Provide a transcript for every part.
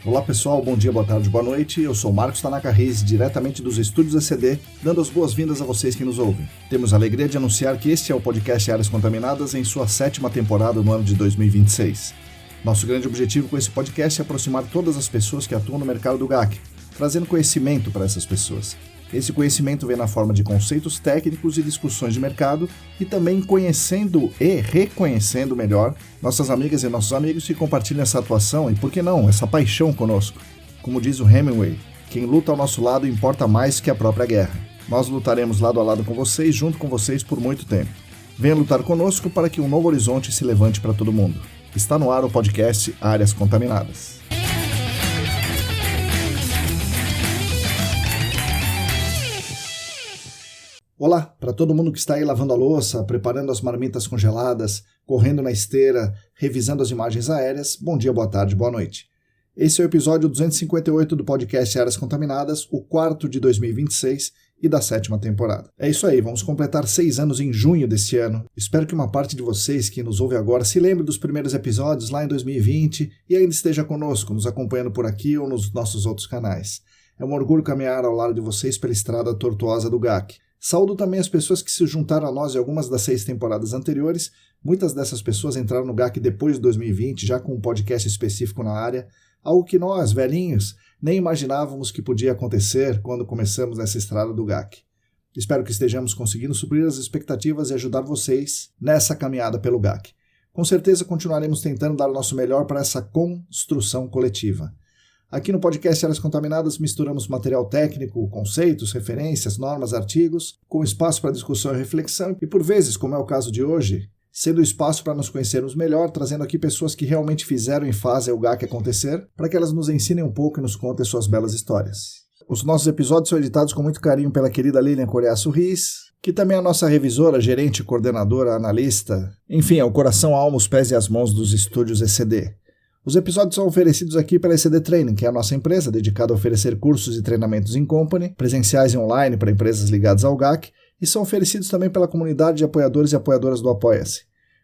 Olá pessoal, bom dia, boa tarde, boa noite. Eu sou Marcos Tanaka Reis, diretamente dos estúdios ECD, dando as boas-vindas a vocês que nos ouvem. Temos a alegria de anunciar que este é o podcast Áreas Contaminadas em sua 7ª temporada no ano de 2026. Nosso grande objetivo com esse podcast é aproximar todas as pessoas que atuam no mercado do GAC, trazendo conhecimento para essas pessoas. Esse conhecimento vem na forma de conceitos técnicos e discussões de mercado e também conhecendo e reconhecendo melhor nossas amigas e nossos amigos que compartilham essa atuação e, por que não, essa paixão conosco. Como diz o Hemingway, quem luta ao nosso lado importa mais que a própria guerra. Nós lutaremos lado a lado com vocês, junto com vocês por muito tempo. Venha lutar conosco para que um novo horizonte se levante para todo mundo. Está no ar o podcast Áreas Contaminadas. Olá, para todo mundo que está aí lavando a louça, preparando as marmitas congeladas, correndo na esteira, revisando as imagens aéreas, bom dia, boa tarde, boa noite. Esse é o episódio 258 do podcast Áreas Contaminadas, o 4º de 2026 e da 7ª temporada. É isso aí, vamos completar 6 anos em junho deste ano. Espero que uma parte de vocês que nos ouve agora se lembre dos primeiros episódios lá em 2020 e ainda esteja conosco, nos acompanhando por aqui ou nos nossos outros canais. É um orgulho caminhar ao lado de vocês pela estrada tortuosa do GAC. Saúdo também as pessoas que se juntaram a nós em algumas das 6 temporadas anteriores. Muitas dessas pessoas entraram no GAC depois de 2020, já com um podcast específico na área, algo que nós, velhinhos, nem imaginávamos que podia acontecer quando começamos nessa estrada do GAC. Espero que estejamos conseguindo suprir as expectativas e ajudar vocês nessa caminhada pelo GAC. Com certeza continuaremos tentando dar o nosso melhor para essa construção coletiva. Aqui no podcast Áreas Contaminadas misturamos material técnico, conceitos, referências, normas, artigos, com espaço para discussão e reflexão e, por vezes, como é o caso de hoje, sendo espaço para nos conhecermos melhor, trazendo aqui pessoas que realmente fizeram e fazem o GAC acontecer, para que elas nos ensinem um pouco e nos contem suas belas histórias. Os nossos episódios são editados com muito carinho pela querida Lilian Coreaço Riz, que também é a nossa revisora, gerente, coordenadora, analista, enfim, é o coração, a alma, os pés e as mãos dos estúdios ECD. Os episódios são oferecidos aqui pela ECD Training, que é a nossa empresa dedicada a oferecer cursos e treinamentos em company, presenciais e online para empresas ligadas ao GAC, e são oferecidos também pela comunidade de apoiadores e apoiadoras do Apoia-se.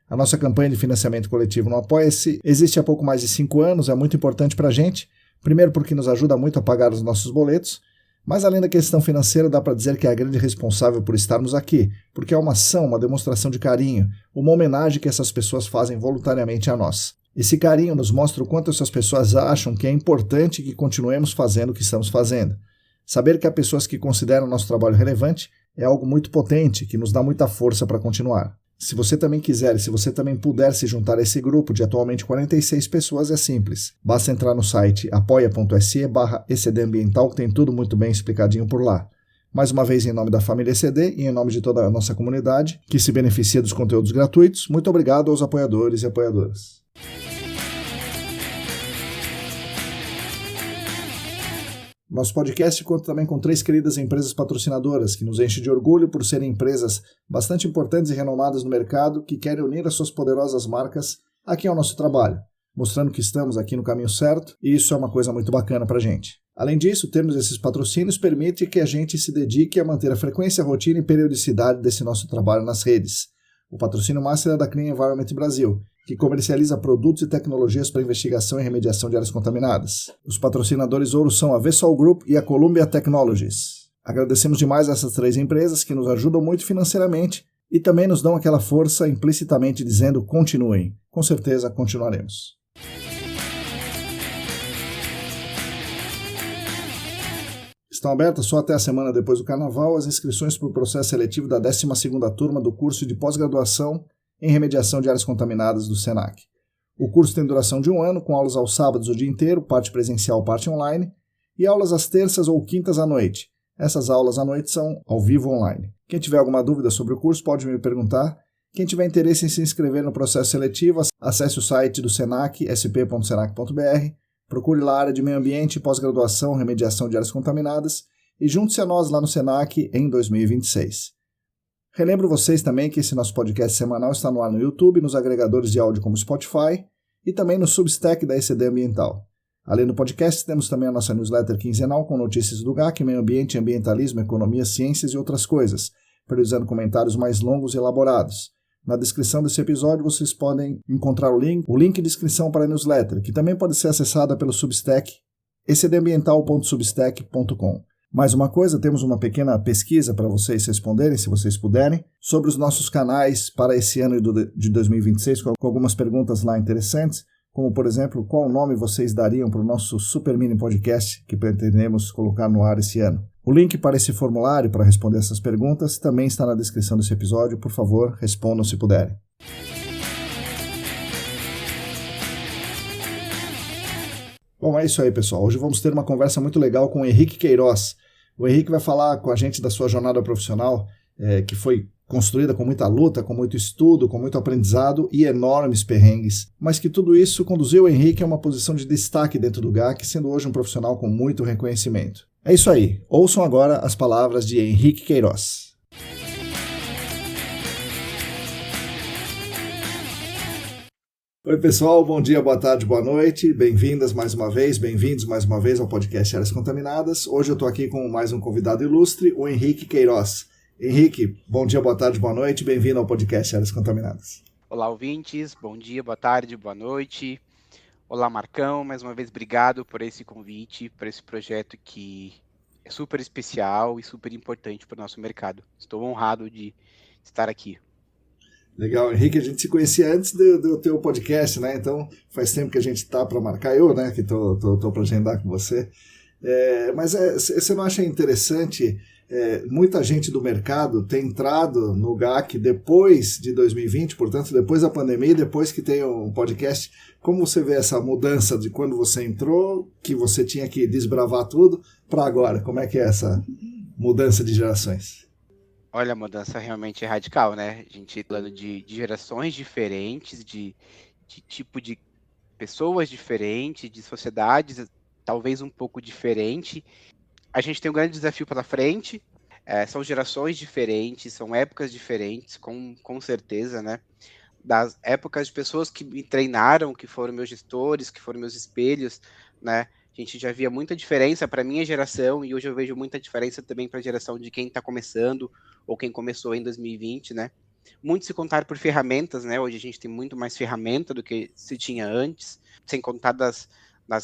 A nossa campanha de financiamento coletivo no Apoia-se existe há pouco mais de 5 anos, é muito importante para a gente, primeiro porque nos ajuda muito a pagar os nossos boletos, mas além da questão financeira dá para dizer que é a grande responsável por estarmos aqui, porque é uma ação, uma demonstração de carinho, uma homenagem que essas pessoas fazem voluntariamente a nós. Esse carinho nos mostra o quanto essas pessoas acham que é importante que continuemos fazendo o que estamos fazendo. Saber que há pessoas que consideram nosso trabalho relevante é algo muito potente, que nos dá muita força para continuar. Se você também quiser e se você também puder se juntar a esse grupo de atualmente 46 pessoas, é simples. Basta entrar no site apoia.se/ECDambiental, que tem tudo muito bem explicadinho por lá. Mais uma vez, em nome da família ECD e em nome de toda a nossa comunidade, que se beneficia dos conteúdos gratuitos, muito obrigado aos apoiadores e apoiadoras. Nosso podcast conta também com 3 queridas empresas patrocinadoras que nos enchem de orgulho por serem empresas bastante importantes e renomadas no mercado que querem unir as suas poderosas marcas aqui ao nosso trabalho, mostrando que estamos aqui no caminho certo e isso é uma coisa muito bacana para a gente. Além disso, termos esses patrocínios permite que a gente se dedique a manter a frequência, a rotina e periodicidade desse nosso trabalho nas redes. O patrocínio master é da Clean Environment Brasil, que comercializa produtos e tecnologias para investigação e remediação de áreas contaminadas. Os patrocinadores ouro são a Vessol Group e a Columbia Technologies. Agradecemos demais a essas 3 empresas que nos ajudam muito financeiramente e também nos dão aquela força implicitamente dizendo continuem. Com certeza continuaremos. Estão abertas só até a semana depois do Carnaval as inscrições para o processo seletivo da 12ª turma do curso de pós-graduação em remediação de áreas contaminadas do SENAC. O curso tem duração de 1 ano, com aulas aos sábados o dia inteiro, parte presencial, parte online, e aulas às terças ou quintas à noite. Essas aulas à noite são ao vivo online. Quem tiver alguma dúvida sobre o curso pode me perguntar. Quem tiver interesse em se inscrever no processo seletivo, acesse o site do SENAC, sp.senac.br, procure lá a área de meio ambiente, pós-graduação, remediação de áreas contaminadas e junte-se a nós lá no SENAC em 2026. Relembro vocês também que esse nosso podcast semanal está no ar no YouTube, nos agregadores de áudio como Spotify e também no Substack da ECD Ambiental. Além do podcast, temos também a nossa newsletter quinzenal com notícias do GAC, meio ambiente, ambientalismo, economia, ciências e outras coisas, priorizando comentários mais longos e elaborados. Na descrição desse episódio vocês podem encontrar o link de inscrição para a newsletter, que também pode ser acessada pelo Substack ecdambiental.substack.com. Mais uma coisa, temos uma pequena pesquisa para vocês responderem, se vocês puderem, sobre os nossos canais para esse ano de 2026, com algumas perguntas lá interessantes, como, por exemplo, qual nome vocês dariam para o nosso Super Mini Podcast que pretendemos colocar no ar esse ano. O link para esse formulário para responder essas perguntas também está na descrição desse episódio. Por favor, respondam se puderem. Bom, é isso aí, pessoal. Hoje vamos ter uma conversa muito legal com o Henrique Queiroz. O Henrique vai falar com a gente da sua jornada profissional, que foi construída com muita luta, com muito estudo, com muito aprendizado e enormes perrengues, mas que tudo isso conduziu o Henrique a uma posição de destaque dentro do GAC, sendo hoje um profissional com muito reconhecimento. É isso aí. Ouçam agora as palavras de Henrique Queiroz. Oi, pessoal, bom dia, boa tarde, boa noite, bem-vindas mais uma vez, bem-vindos mais uma vez ao podcast Áreas Contaminadas. Hoje eu estou aqui com mais um convidado ilustre, o Henrique Queiroz. Henrique, bom dia, boa tarde, boa noite, bem-vindo ao podcast Áreas Contaminadas. Olá, ouvintes, bom dia, boa tarde, boa noite. Olá, Marcão, mais uma vez obrigado por esse convite, por esse projeto que é super especial e super importante para o nosso mercado. Estou honrado de estar aqui. Legal, Henrique, a gente se conhecia antes do teu podcast, né? Então faz tempo que a gente tá para marcar, eu, né, que tô para agendar com você. Mas você não acha interessante, muita gente do mercado ter entrado no GAC depois de 2020, portanto, depois da pandemia, depois que tem um podcast. Como você vê essa mudança de quando você entrou, que você tinha que desbravar tudo, para agora? Como é que é essa mudança de gerações? Olha, a mudança realmente é radical, né? A gente falando de gerações diferentes, de tipo de pessoas diferentes, de sociedades talvez um pouco diferente. A gente tem um grande desafio pela frente, são gerações diferentes, são épocas diferentes, com certeza, né? Das épocas de pessoas que me treinaram, que foram meus gestores, que foram meus espelhos, né? A gente já via muita diferença para a minha geração e hoje eu vejo muita diferença também para a geração de quem está começando ou quem começou em 2020, né? Muito se contar por ferramentas, né? Hoje a gente tem muito mais ferramenta do que se tinha antes, sem contar das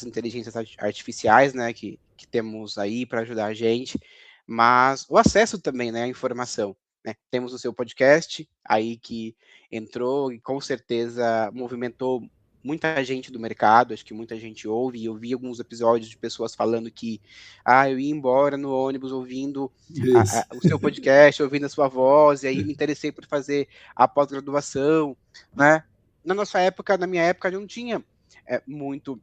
inteligências artificiais, né? Que temos aí para ajudar a gente, mas o acesso também, né? À informação, né? Temos o seu podcast aí que entrou e com certeza movimentou muita gente do mercado, acho que muita gente ouve, e eu vi alguns episódios de pessoas falando que eu ia embora no ônibus ouvindo o seu podcast, ouvindo a sua voz, e aí me interessei por fazer a pós-graduação, né? Na minha época, não tinha muito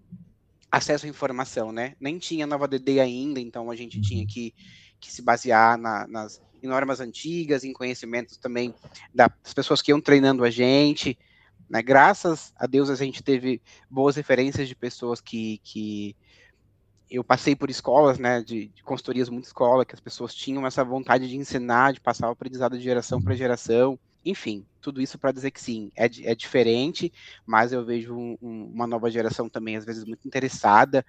acesso à informação, né? Nem tinha Nova DD ainda, então a gente tinha que se basear em normas antigas, em conhecimentos também das pessoas que iam treinando a gente, né? Graças a Deus a gente teve boas referências de pessoas que eu passei por escolas, né, de consultorias muito escola, que as pessoas tinham essa vontade de ensinar, de passar o aprendizado de geração para geração. Enfim, tudo isso para dizer que sim, é diferente, mas eu vejo uma nova geração também, às vezes, muito interessada,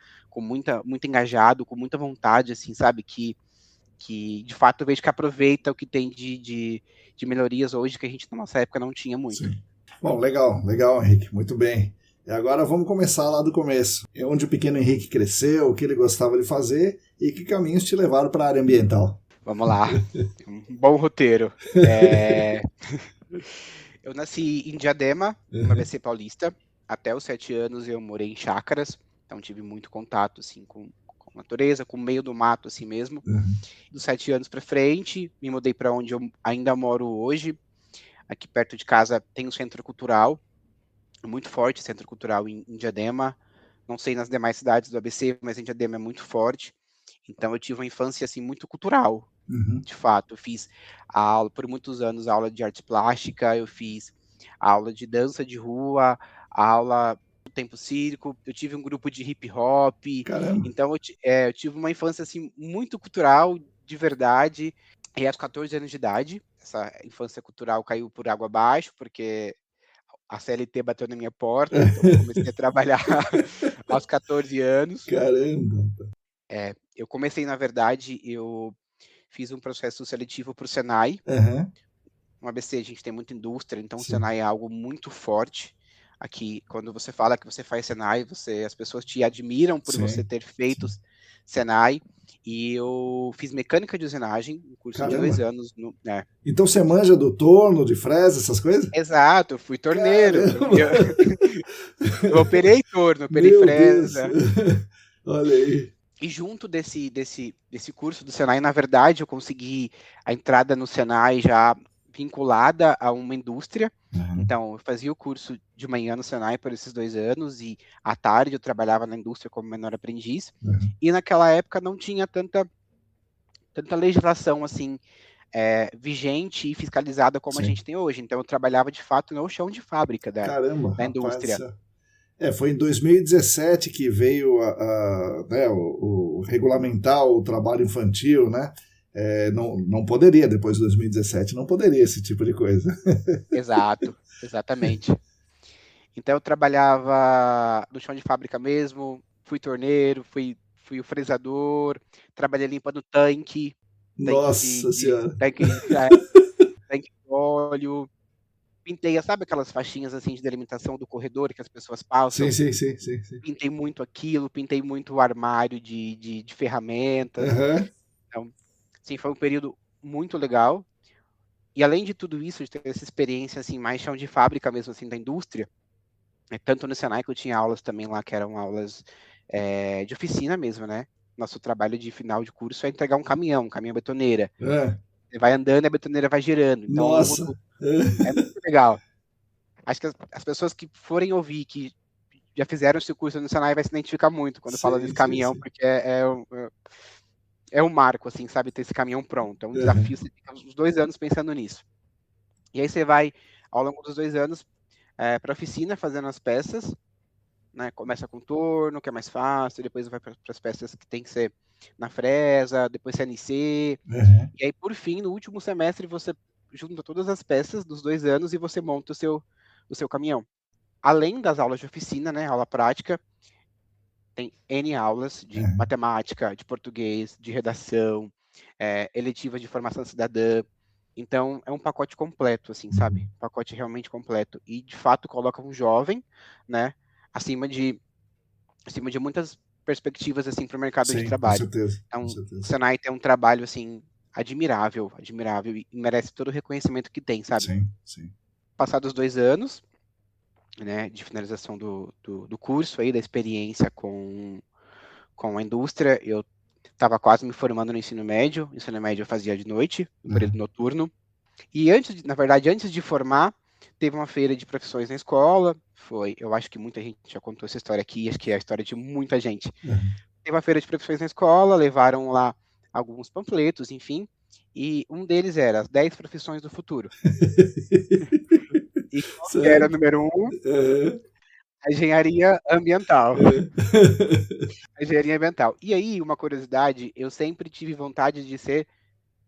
muito engajado, com muita vontade, assim, sabe, que de fato eu vejo que aproveita o que tem de melhorias hoje que a gente na nossa época não tinha muito. Sim. Bom, legal, Henrique, muito bem. E agora vamos começar lá do começo. É onde o pequeno Henrique cresceu, o que ele gostava de fazer e que caminhos te levaram para a área ambiental. Vamos lá, um bom roteiro. Eu nasci em Diadema, no ABC Paulista. Até os 7 anos eu morei em chácaras, então tive muito contato assim, com a natureza, com o meio do mato assim mesmo. Dos 7 anos para frente, me mudei para onde eu ainda moro hoje. Aqui perto de casa tem um centro cultural, muito forte centro cultural em Diadema. Não sei nas demais cidades do ABC, mas em Diadema é muito forte. Então eu tive uma infância assim muito cultural, de fato. Eu fiz por muitos anos aula de arte plástica, eu fiz aula de dança de rua, aula do tempo circo, eu tive um grupo de hip hop. Caramba. Então eu tive uma infância assim muito cultural, de verdade. E aos 14 anos de idade, essa infância cultural caiu por água abaixo, porque a CLT bateu na minha porta, então eu comecei a trabalhar aos 14 anos. Caramba! Eu comecei, na verdade, eu fiz um processo seletivo para o Senai. No ABC a gente tem muita indústria, então o Senai é algo muito forte. Aqui, quando você fala que você faz Senai, as pessoas te admiram por você ter feito Senai. E eu fiz mecânica de usinagem, um curso de 2 anos. Então você manja do torno, de fresa, essas coisas? Exato, eu fui torneiro. Eu operei torno, operei Meu fresa. Deus. Olha aí. E junto desse curso do Senai, na verdade, eu consegui a entrada no Senai já vinculada a uma indústria. Então, eu fazia o curso de manhã no Senai por esses 2 anos e à tarde eu trabalhava na indústria como menor aprendiz. E naquela época não tinha tanta legislação assim vigente e fiscalizada como a gente tem hoje. Então, eu trabalhava de fato no chão de fábrica da indústria. Rapaz, foi em 2017 que veio o regulamentar o trabalho infantil, né? Não poderia, depois de 2017, não poderia esse tipo de coisa. Exato, exatamente. Então eu trabalhava no chão de fábrica mesmo, fui torneiro, fui o fresador, trabalhei limpando tanque. Nossa Senhora! Tanque de óleo. Pintei, sabe aquelas faixinhas assim de delimitação do corredor que as pessoas passam? Sim. Pintei muito aquilo, pintei muito o armário de ferramentas. Então, sim, foi um período muito legal. E além de tudo isso, de ter essa experiência assim, mais chão de fábrica mesmo, assim, da indústria, tanto no Senai que eu tinha aulas também lá, que eram aulas de oficina mesmo, né? Nosso trabalho de final de curso é entregar um caminhão betoneira. Você vai andando e a betoneira vai girando. Então, nossa! É muito legal. Acho que as pessoas que forem ouvir, que já fizeram esse curso no Senai, vai se identificar muito quando fala desse caminhão, porque é um marco, assim, sabe, ter esse caminhão pronto. É um desafio, você fica uns 2 anos pensando nisso. E aí você vai, ao longo dos 2 anos, para a oficina, fazendo as peças, né? Começa com torno, que é mais fácil, depois vai para as peças que tem que ser na fresa, depois CNC. E aí, por fim, no último semestre, você junta todas as peças dos 2 anos e você monta o seu caminhão. Além das aulas de oficina, né, aula prática, tem N aulas de matemática, de português, de redação, eletiva de formação cidadã. Então, é um pacote completo, assim, sabe? Um pacote realmente completo. E, de fato, coloca um jovem, né, acima de muitas perspectivas, assim, para o mercado de trabalho. Com certeza. Então, o Senai tem um trabalho, assim, admirável, e merece todo o reconhecimento que tem, sabe? Sim. Passados 2 anos, né, de finalização do curso aí, da experiência com a indústria, eu estava quase me formando no ensino médio eu fazia de noite, no período noturno, e antes de formar, teve uma feira de profissões na escola, eu acho que muita gente já contou essa história aqui, acho que é a história de muita gente. Teve uma feira de profissões na escola, levaram lá alguns panfletos, enfim, e um deles era as 10 profissões do futuro. E qual era o número 1? A engenharia ambiental. A engenharia ambiental. E aí, uma curiosidade, eu sempre tive vontade de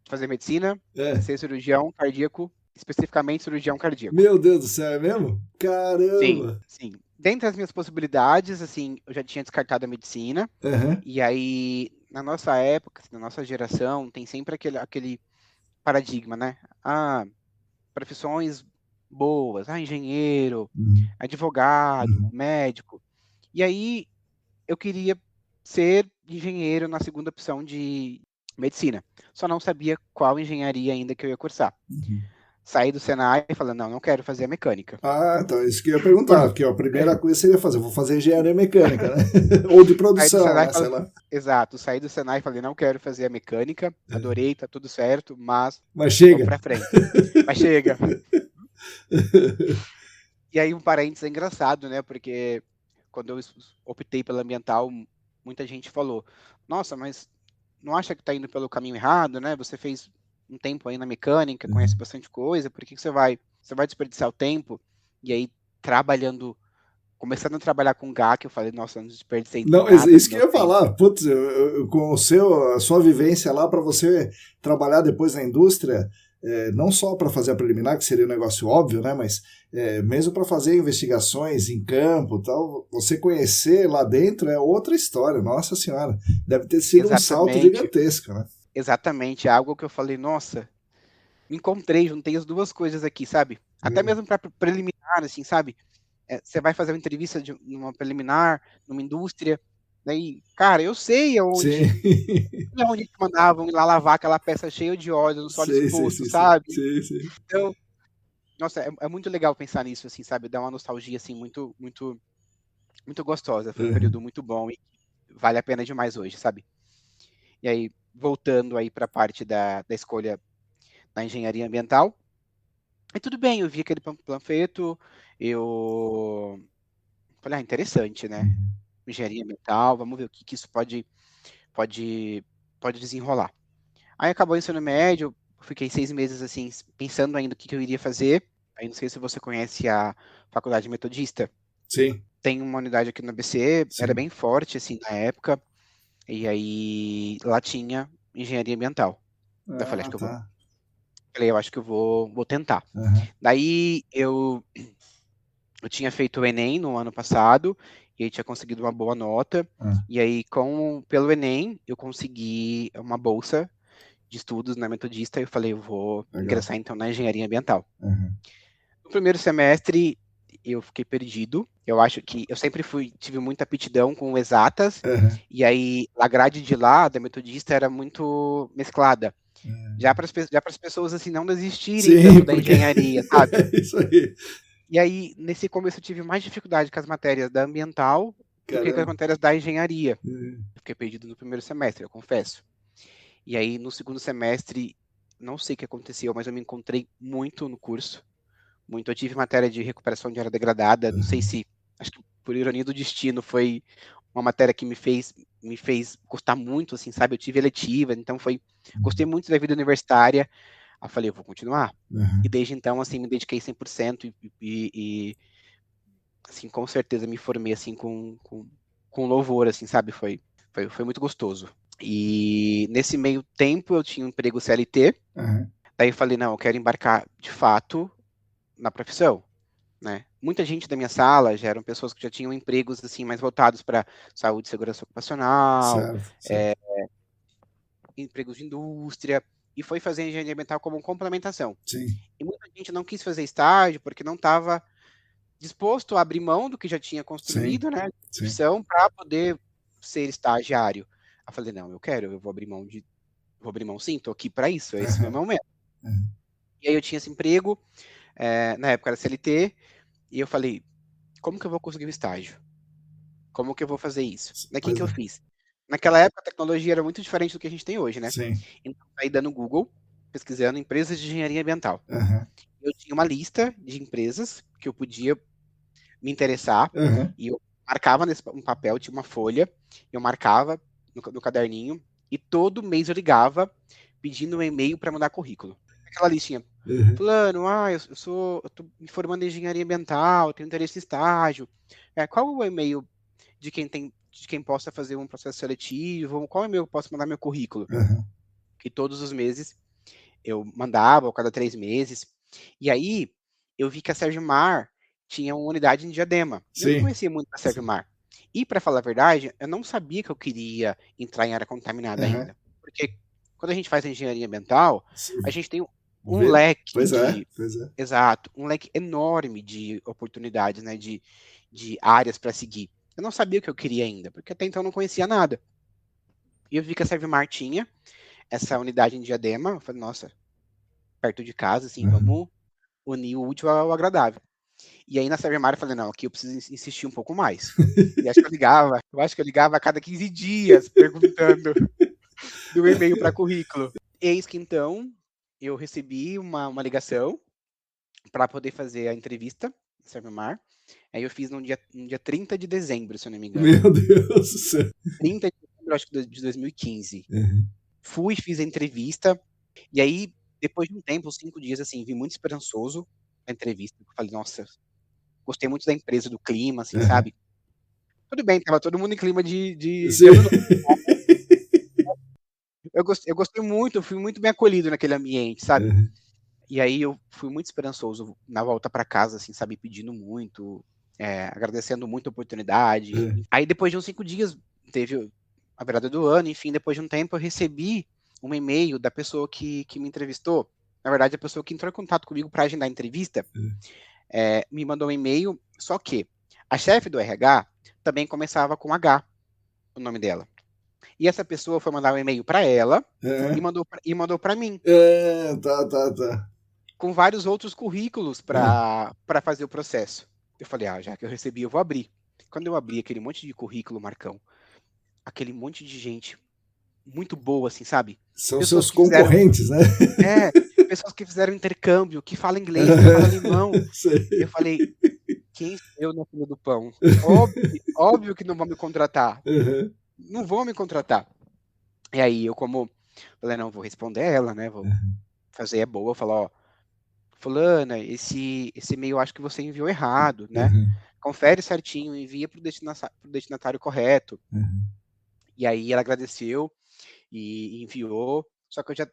fazer medicina, ser cirurgião cardíaco, especificamente cirurgião cardíaco. Meu Deus do céu, é mesmo? Caramba! Sim. Dentre as minhas possibilidades, assim, eu já tinha descartado a medicina, e aí, na nossa época, na nossa geração, tem sempre aquele paradigma, né? Profissões boas, engenheiro, advogado, médico. E aí, eu queria ser engenheiro na segunda opção de medicina. Só não sabia qual engenharia ainda que eu ia cursar. Saí do Senai e falei, não quero fazer a mecânica. Então isso que eu ia perguntar, porque a primeira coisa que você ia fazer, vou fazer engenharia mecânica, né? Ou de produção, né? Sei lá. Exato, saí do Senai e falei, não quero fazer a mecânica, adorei, tá tudo certo, mas chega. Vamos pra frente. Mas chega. E aí um parênteses engraçado, né? Porque quando eu optei pela ambiental, muita gente falou, nossa, mas não acha que tá indo pelo caminho errado, né? Você fez um tempo aí na mecânica, conhece bastante coisa, por que você vai desperdiçar o tempo? E aí, começando a trabalhar com GAC, eu falei, nossa, eu não desperdicei nada. Não, isso que eu ia falar, putz, com a sua vivência lá, para você trabalhar depois na indústria, não só para fazer a preliminar, que seria um negócio óbvio, né, mas mesmo para fazer investigações em campo, tal, você conhecer lá dentro é outra história, nossa senhora, deve ter sido um salto gigantesco, né? Exatamente, é algo que eu falei, nossa, me encontrei, juntei as duas coisas aqui, sabe? Até mesmo para preliminar, assim, sabe? você vai fazer uma entrevista numa preliminar, numa indústria, daí, cara, eu sei Sim. aonde te mandavam ir lá lavar aquela peça cheia de óleo no solo Sim, sim, exposto, sim, sim. sabe? Sim, sim. Então, nossa, é muito legal pensar nisso, assim, sabe? Dá uma nostalgia, assim, muito, muito, muito gostosa. Foi um Uhum. período muito bom e vale a pena demais hoje, sabe? E aí, voltando aí para a parte da escolha da engenharia ambiental, e tudo bem, eu vi aquele panfleto, eu falei, interessante, né? Uhum. Engenharia ambiental, vamos ver o que isso pode, pode desenrolar. Aí acabou o ensino médio, eu fiquei 6 meses assim, pensando ainda o que eu iria fazer. Aí não sei se você conhece a Faculdade Metodista. Sim, Tem uma unidade aqui no ABC, era sim. bem forte assim na época, e aí lá tinha engenharia ambiental. Daí eu falei, Ah, acho que eu vou, tá. falei, eu acho que eu vou tentar. Uhum. Daí eu tinha feito o Enem no ano passado, e aí tinha conseguido uma boa nota, Ah, e aí pelo Enem eu consegui uma bolsa de estudos na Metodista, e eu falei, eu vou legal. ingressar então na engenharia ambiental. Uhum. No primeiro semestre eu fiquei perdido. Eu acho que eu sempre tive muita aptidão com exatas, Uhum. e aí a grade de lá da Metodista era muito mesclada. Já Uhum. para as pessoas assim não desistirem Sim, tanto da porque engenharia, sabe? é isso aí. E aí nesse começo eu tive mais dificuldade com as matérias da ambiental do que com as Caramba. matérias da engenharia. Uhum. Eu fiquei perdido no primeiro semestre, eu confesso. E aí no segundo semestre, não sei o que aconteceu, mas eu me encontrei muito no curso. Muito. Eu tive matéria de recuperação de área degradada, não sei Uhum. se, acho que por ironia do destino, foi uma matéria que me fez gostar muito, assim, sabe? Eu tive eletiva, então gostei muito da vida universitária. Aí eu falei, eu vou continuar. E Uhum. desde então, assim, me dediquei 100% e assim, com certeza me formei, assim, com louvor, assim, sabe? Foi muito gostoso. E nesse meio tempo eu tinha um emprego CLT, Uhum. daí eu falei, não, eu quero embarcar de fato na profissão. Né? Muita gente da minha sala já eram pessoas que já tinham empregos assim mais voltados para saúde e segurança ocupacional, Certo, certo. empregos de indústria, e foi fazer engenharia ambiental como complementação. Sim, E muita gente não quis fazer estágio porque não estava disposto a abrir mão do que já tinha sim, construído, né, de sim. profissão para poder ser estagiário. Eu falei, não, eu quero, vou abrir mão sim, estou aqui para isso, esse é o meu Uhum. momento. Uhum. E aí eu tinha esse emprego, na época era CLT, e eu falei, como que eu vou conseguir o estágio? Como que eu vou fazer isso? O que Pois que eu é. fiz? Naquela época, a tecnologia era muito diferente do que a gente tem hoje, né? Sim. Então, saí dando Google, pesquisando empresas de engenharia ambiental. Uhum. Eu tinha uma lista de empresas que eu podia me interessar, Uhum. e eu marcava nesse um papel, tinha uma folha, eu marcava no caderninho, e todo mês eu ligava pedindo um e-mail para mandar currículo. Aquela listinha. Uhum. Fulano, eu tô me formando em engenharia ambiental, tenho interesse em estágio. Qual o e-mail de quem possa fazer um processo seletivo, qual e-mail eu posso mandar meu currículo? Uhum. E todos os meses eu mandava, ou cada 3 meses. E aí eu vi que a Sérgio Mar tinha uma unidade em Diadema. Eu não Sim, conhecia muito a Sérgio sim. Mar. E para falar a verdade, eu não sabia que eu queria entrar em área contaminada Uhum. ainda. Porque quando a gente faz engenharia ambiental, a Sim. gente tem um Vê? leque Pois é, de, pois é. exato, um leque enorme de oportunidades, né, de áreas para seguir. Eu não sabia o que eu queria ainda, porque até então eu não conhecia nada. E eu vi que a Servimar tinha essa unidade em Diadema. Eu falei, nossa, perto de casa, assim, Uhum. vamos unir o útil ao agradável. E aí na Servimar eu falei, não, aqui eu preciso insistir um pouco mais. E acho que eu ligava a cada 15 dias perguntando do e-mail para currículo. Eis que então eu recebi uma ligação para poder fazer a entrevista na Servimar. Aí eu fiz no dia 30 de dezembro, se eu não me engano. Meu Deus do céu. 30 de dezembro, acho que de 2015. Uhum. Fui, fiz a entrevista, e aí, depois de um tempo, uns 5 dias, assim, vim muito esperançoso a entrevista. Eu falei, nossa, gostei muito da empresa, do clima, assim, Uhum. sabe? Tudo bem, tava todo mundo em clima de Sim. ano novo. Eu gostei muito, eu fui muito bem acolhido naquele ambiente, sabe? Uhum. E aí eu fui muito esperançoso na volta para casa, assim, sabe? Pedindo muito, agradecendo muito a oportunidade. Uhum. Aí depois de uns 5 dias, teve a virada do ano, enfim, depois de um tempo eu recebi um e-mail da pessoa que me entrevistou. Na verdade, a pessoa que entrou em contato comigo para agendar a entrevista. me mandou um e-mail, só que a chefe do RH também começava com H, o nome dela. E essa pessoa foi mandar um e-mail para ela e mandou para mim. Tá. Com vários outros currículos para fazer o processo. Eu falei, já que eu recebi, eu vou abrir. Quando eu abri aquele monte de currículo, Marcão, aquele monte de gente muito boa, assim, sabe? São pessoas seus que fizeram, concorrentes, né? pessoas que fizeram intercâmbio, que falam inglês, que falam alemão. Eu falei, quem sou eu na fila do pão? Óbvio que não vão me contratar. Não vão me contratar. E aí eu falei, não, vou responder ela, né? Vou fazer boa, falar, ó, fulana, esse e-mail eu acho que você enviou errado, né? Confere certinho, envia para o destinatário correto. E aí ela agradeceu e enviou, só que eu já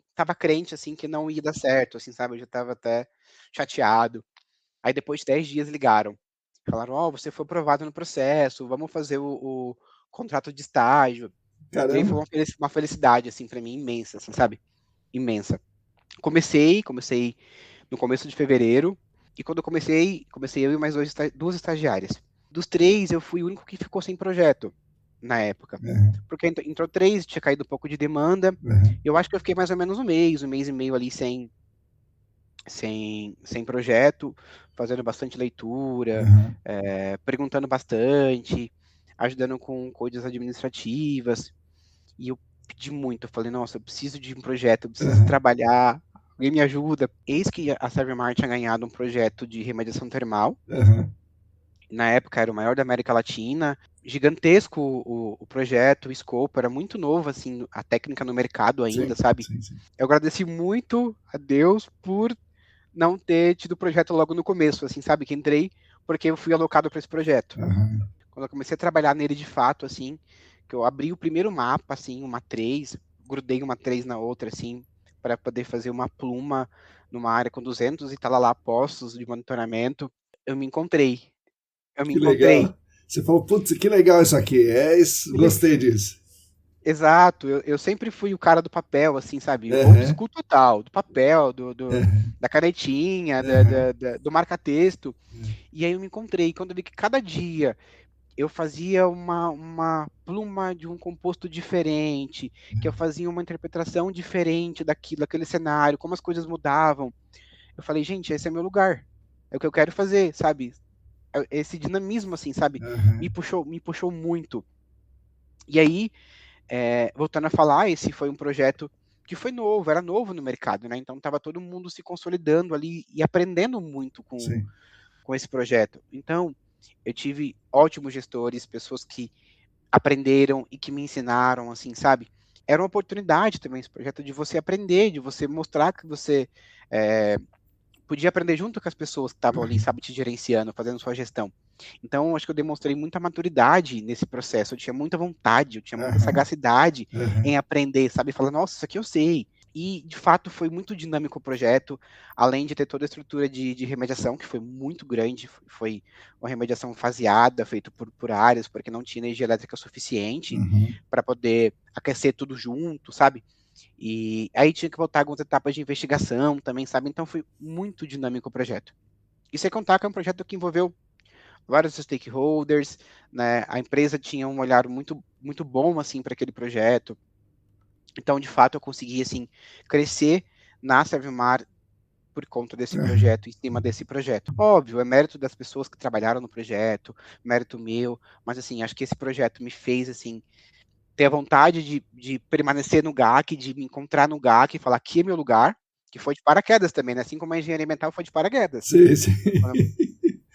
estava crente, assim, que não ia dar certo, assim, sabe? Eu já estava até chateado. Aí depois de 10 dias ligaram. Falaram, você foi aprovado no processo, vamos fazer o contrato de estágio. E aí foi Caramba. uma felicidade, assim, para mim, imensa, assim, sabe? Imensa. Comecei no começo de fevereiro, e quando eu comecei eu e mais duas estagiárias. Dos 3, eu fui o único que ficou sem projeto na época. Porque entrou 3, tinha caído um pouco de demanda. Eu acho que eu fiquei mais ou menos um mês e meio ali sem projeto, fazendo bastante leitura, perguntando bastante, ajudando com coisas administrativas. E eu pedi muito, eu falei, nossa, eu preciso de um projeto, eu preciso trabalhar, alguém me ajuda. Eis que a Servmar tinha ganhado um projeto de remediação termal. Na época era o maior da América Latina, gigantesco o projeto, o escopo, era muito novo, assim, a técnica no mercado ainda, sabe? Sim. Eu agradeci muito a Deus por não ter tido o projeto logo no começo, assim, sabe? Que entrei porque eu fui alocado para esse projeto. Quando eu comecei a trabalhar nele de fato, assim, que eu abri o primeiro mapa, assim, uma 3, grudei uma 3 na outra, assim, para poder fazer uma pluma numa área com 200 e tal lá postos de monitoramento, eu me encontrei. Que legal. Você falou, putz, que legal isso aqui. Gostei disso. Exato, eu sempre fui o cara do papel, assim, sabe? Old school total, do papel, da canetinha, do marca-texto. E aí eu me encontrei, quando eu vi que cada dia eu fazia uma pluma de um composto diferente, que eu fazia uma interpretação diferente daquele cenário, como as coisas mudavam. Eu falei, gente, esse é meu lugar. É o que eu quero fazer, sabe? Esse dinamismo, assim, sabe? Me puxou muito. E aí, voltando a falar, esse foi um projeto que foi novo, era novo no mercado, né? Então estava todo mundo se consolidando ali e aprendendo muito com esse projeto. Então, eu tive ótimos gestores, pessoas que aprenderam e que me ensinaram, assim, sabe? Era uma oportunidade também esse projeto de você aprender, de você mostrar que você podia aprender junto com as pessoas que estavam ali, sabe, te gerenciando, fazendo sua gestão. Então, acho que eu demonstrei muita maturidade nesse processo. Eu tinha muita vontade, eu tinha muita sagacidade em aprender, sabe? Falar, nossa, isso aqui eu sei. E, de fato, foi muito dinâmico o projeto, além de ter toda a estrutura de remediação, que foi muito grande. Foi uma remediação faseada, feita por áreas, porque não tinha energia elétrica suficiente para poder aquecer tudo junto, sabe? E aí tinha que voltar algumas etapas de investigação também, sabe? Então foi muito dinâmico o projeto. E sem contar que é um projeto que envolveu vários stakeholders, né? A empresa tinha um olhar muito, muito bom, assim, para aquele projeto. Então, de fato, eu consegui, assim, crescer na Servimar por conta desse projeto, em cima desse projeto. Óbvio, é mérito das pessoas que trabalharam no projeto, mérito meu, mas, assim, acho que esse projeto me fez, assim, ter a vontade de permanecer no GAC, de me encontrar no GAC e falar, aqui é meu lugar, que foi de paraquedas também, né? Assim como a engenharia ambiental foi de paraquedas. Sim.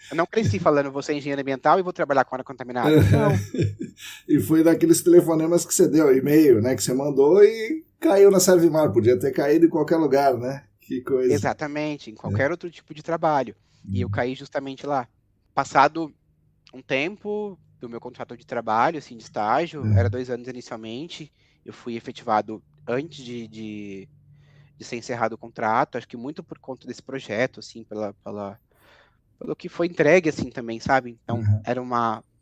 Eu não cresci falando, vou ser engenheiro ambiental e vou trabalhar com área contaminada. Não. E foi daqueles telefonemas que você deu, e-mail, né? Que você mandou e caiu na Servimar. Podia ter caído em qualquer lugar, né? Que coisa. Exatamente, em qualquer outro tipo de trabalho. E eu caí justamente lá. Passado um tempo do meu contrato de trabalho, assim, de estágio, era 2 anos inicialmente, eu fui efetivado antes de ser encerrado o contrato, acho que muito por conta desse projeto, assim, pelo que foi entregue, assim, também, sabe? Então,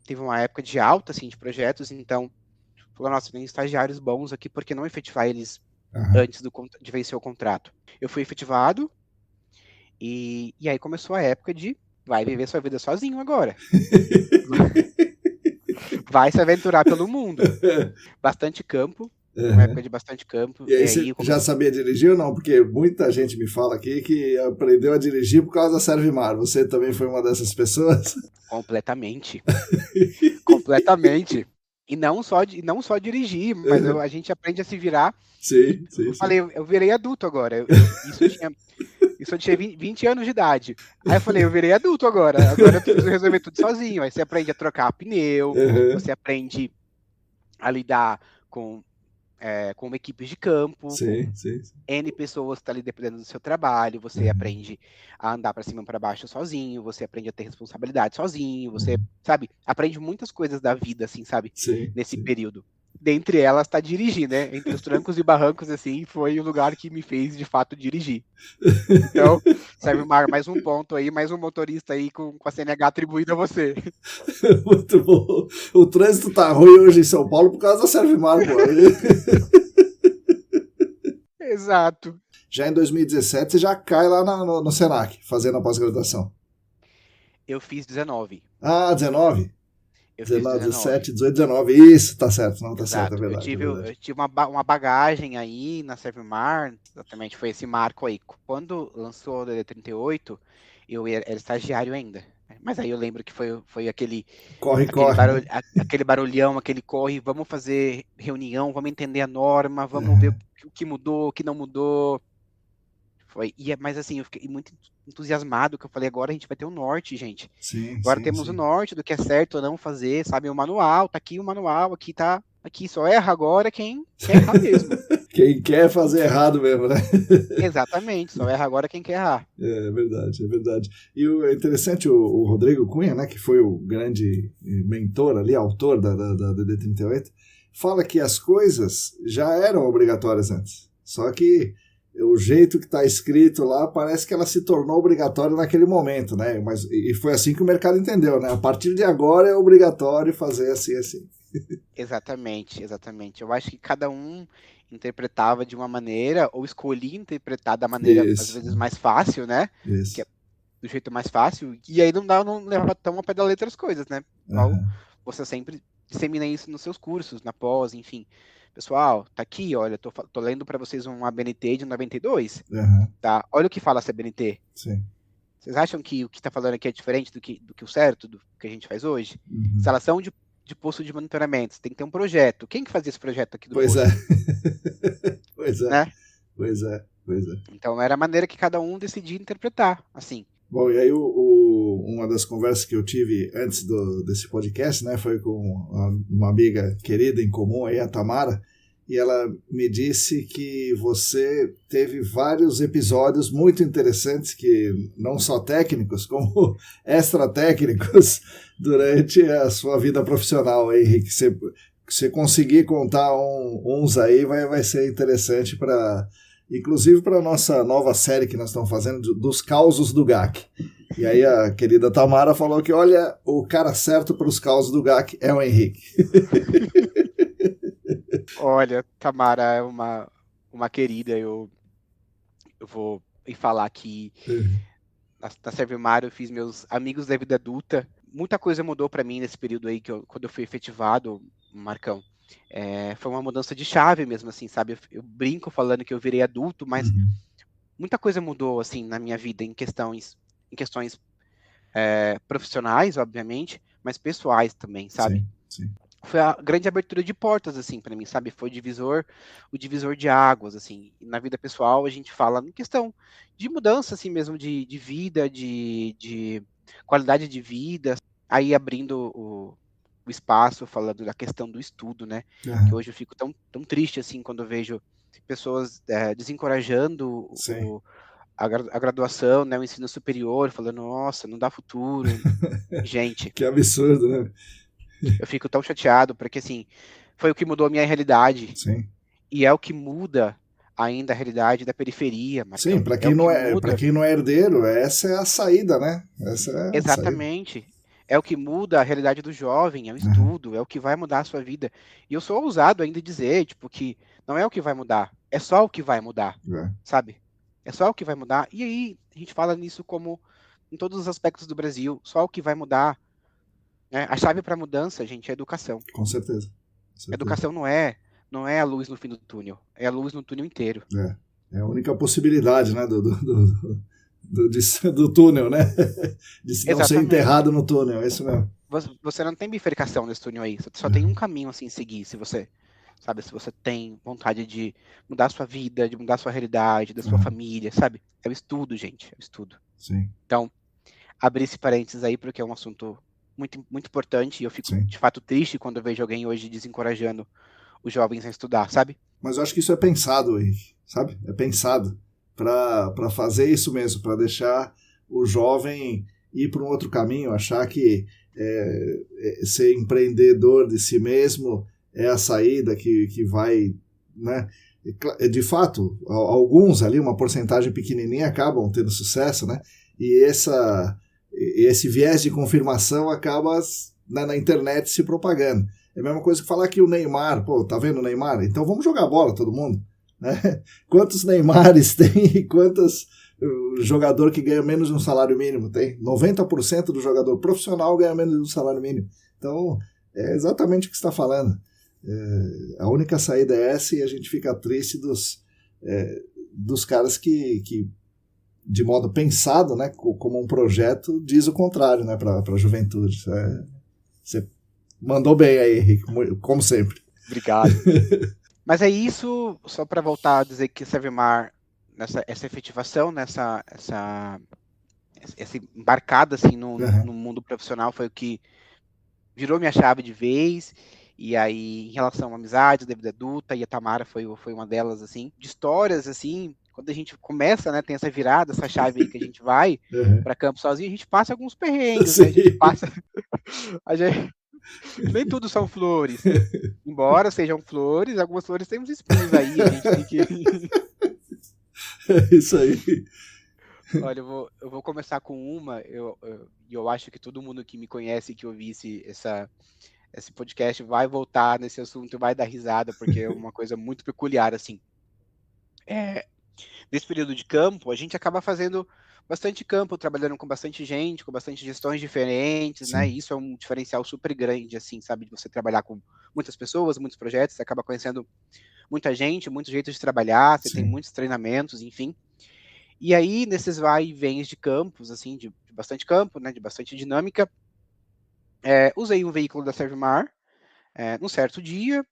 teve uma época de alta, assim, de projetos, então, falou, nossa, tem estagiários bons aqui, por que não efetivar eles antes de vencer o contrato? Eu fui efetivado, E aí começou a época de vai viver sua vida sozinho agora. Vai se aventurar pelo mundo. Bastante campo, uma época de bastante campo. E aí você já sabia dirigir ou não? Porque muita gente me fala aqui que aprendeu a dirigir por causa da Servimar. Você também foi uma dessas pessoas? Completamente. Completamente. E não só dirigir, mas a gente aprende a se virar. Sim. Falei, eu virei adulto agora. Isso eu tinha 20 anos de idade. Aí eu falei, eu virei adulto agora. Agora eu preciso resolver tudo sozinho. Aí você aprende a trocar pneu, você aprende a lidar com equipes de campo, sim. N pessoas que estão ali dependendo do seu trabalho, você aprende a andar para cima e para baixo sozinho, você aprende a ter responsabilidade sozinho, você, sabe, aprende muitas coisas da vida, assim, sabe, nesse período. Dentre elas está dirigir, né? Entre os trancos e barrancos, assim, foi o lugar que me fez, de fato, dirigir. Então, serve mais um ponto aí, mais um motorista aí com a CNH atribuída a você. Muito bom. O trânsito tá ruim hoje em São Paulo por causa da Servimar, pô. Exato. Já em 2017, você já cai lá no Senac, fazendo a pós-graduação. Eu fiz 19. Ah, 19? Eu 19, fiz 17, 18, 19. Isso, tá certo. Não, tá Exato. certo, é verdade. Eu tive uma bagagem aí na Servimar, exatamente, foi esse marco aí. Quando lançou o DD38, eu era estagiário ainda. Mas aí eu lembro que foi aquele barulhão, aquele corre, vamos fazer reunião, vamos entender a norma, vamos ver o que mudou, o que não mudou. Mas assim, eu fiquei muito entusiasmado, que eu falei, agora a gente vai ter o norte, gente. Agora temos o norte do que é certo ou não fazer, sabe? O manual, tá aqui o manual, aqui só erra agora quem quer errar mesmo. Quem quer fazer errado mesmo, né? Exatamente, só erra agora quem quer errar. É verdade. E é interessante, o Rodrigo Cunha, né, que foi o grande mentor ali, autor da DD38, fala que as coisas já eram obrigatórias antes, só que o jeito que está escrito lá parece que ela se tornou obrigatória naquele momento, né? E foi assim que o mercado entendeu, né? A partir de agora é obrigatório fazer assim. Exatamente. Eu acho que cada um interpretava de uma maneira, ou escolhia interpretar da maneira, às vezes, mais fácil, né? Isso. Que é do jeito mais fácil, e aí não levava tão a pé da letra as coisas, né? Então, você sempre dissemina isso nos seus cursos, na pós, enfim. Pessoal, tá aqui, olha, tô lendo para vocês uma ABNT de 92, tá? Olha o que fala essa ABNT. Sim. Vocês acham que o que está falando aqui é diferente do que o certo, do que a gente faz hoje? Instalação de posto de monitoramento, tem que ter um projeto. Quem que fazia esse projeto aqui do posto? Pois é. Né? Pois é. Então era a maneira que cada um decidia interpretar, assim. Bom, e aí uma das conversas que eu tive antes desse podcast, né, foi com uma amiga querida em comum aí, a Tamara, e ela me disse que você teve vários episódios muito interessantes, que não só técnicos, como extra-técnicos, durante a sua vida profissional, aí, Henrique. Se você conseguir contar uns aí, vai ser interessante inclusive para a nossa nova série que nós estamos fazendo dos causos do GAC. E aí a querida Tamara falou que, olha, o cara certo para os causos do GAC é o Henrique. Olha, Tamara é uma querida, eu vou falar que na Servimar eu fiz meus amigos da vida adulta. Muita coisa mudou para mim nesse período aí, quando eu fui efetivado, Marcão. Foi uma mudança de chave mesmo, assim, sabe? Eu brinco falando que eu virei adulto, mas muita coisa mudou, assim, na minha vida, em questões profissionais, obviamente, mas pessoais também, sabe? Sim. Foi a grande abertura de portas, assim, para mim, sabe? Foi o divisor de águas, assim. E na vida pessoal, a gente fala em questão de mudança, assim mesmo, de vida, de qualidade de vida. Aí abrindo o espaço, falando da questão do estudo, né? Que hoje eu fico tão triste, assim, quando eu vejo pessoas desencorajando a graduação, né? O ensino superior, falando, nossa, não dá futuro. Gente. Que absurdo, né? Eu fico tão chateado, porque, assim, foi o que mudou a minha realidade. Sim. E é o que muda ainda a realidade da periferia. Marcão. Sim, para quem não é herdeiro, essa é a saída, né? Exatamente. Saída. É o que muda a realidade do jovem, é o estudo, é o que vai mudar a sua vida. E eu sou ousado ainda em dizer, tipo, que não é o que vai mudar, é só o que vai mudar, sabe? É só o que vai mudar. E aí, a gente fala nisso como em todos os aspectos do Brasil, só o que vai mudar, né? A chave para a mudança, gente, é a educação. Com certeza. Com A certeza. educação não é a luz no fim do túnel, é a luz no túnel inteiro. É a única possibilidade, né, do túnel, né? De não ser Exatamente. enterrado no túnel, é isso mesmo. Você não tem bifurcação nesse túnel aí, só tem um caminho assim seguir, se você tem vontade de mudar a sua vida, de mudar a sua realidade, da sua família, sabe? É o estudo, gente, é o estudo. Sim. Então, abrir esse parênteses aí, porque é um assunto muito, muito importante, e eu fico, Sim. de fato, triste quando eu vejo alguém hoje desencorajando os jovens a estudar, sabe? Mas eu acho que isso é pensado, Henrique, sabe? É pensado para fazer isso mesmo, para deixar o jovem ir para um outro caminho, achar que ser empreendedor de si mesmo é a saída que vai, né? De fato, alguns ali, uma porcentagem pequenininha, acabam tendo sucesso, né? E esse viés de confirmação acaba na internet se propagando. É a mesma coisa que falar que o Neymar, pô, tá vendo o Neymar? Então vamos jogar bola, todo mundo. Né? Quantos Neymares tem e quantos jogador que ganha menos de um salário mínimo tem? 90% do jogador profissional ganha menos de um salário mínimo. Então, é exatamente o que você está falando. A única saída é essa e a gente fica triste dos caras que de modo pensado, né, como um projeto, diz o contrário, né, para a juventude. Você mandou bem aí, Henrique, como sempre. Obrigado. Mas é isso, só para voltar a dizer que Servimar, essa efetivação, essa embarcada assim, no mundo profissional foi o que virou minha chave de vez. E aí, em relação à amizade da vida adulta, e a Tamara foi uma delas, assim, de histórias, assim, quando a gente começa, né, tem essa virada, essa chave aí que a gente vai para campo sozinho, a gente passa alguns perrengues, né? A gente passa... Nem tudo são flores. Embora sejam flores, algumas flores têm uns espinhos aí, a gente tem que... É isso aí. Olha, eu vou começar com uma, eu acho que todo mundo que me conhece, que ouvisse esse podcast vai voltar nesse assunto e vai dar risada, porque é uma coisa muito peculiar, assim. Nesse período de campo, a gente acaba fazendo bastante campo, trabalhando com bastante gente, com bastante gestões diferentes, Sim. né? E isso é um diferencial super grande, assim, sabe? De você trabalhar com muitas pessoas, muitos projetos, você acaba conhecendo muita gente, muitos jeitos de trabalhar, você tem muitos treinamentos, enfim. E aí, nesses vai e vens de campos, assim, de bastante campo, né? De bastante dinâmica, usei um veículo da Servimar, num certo dia,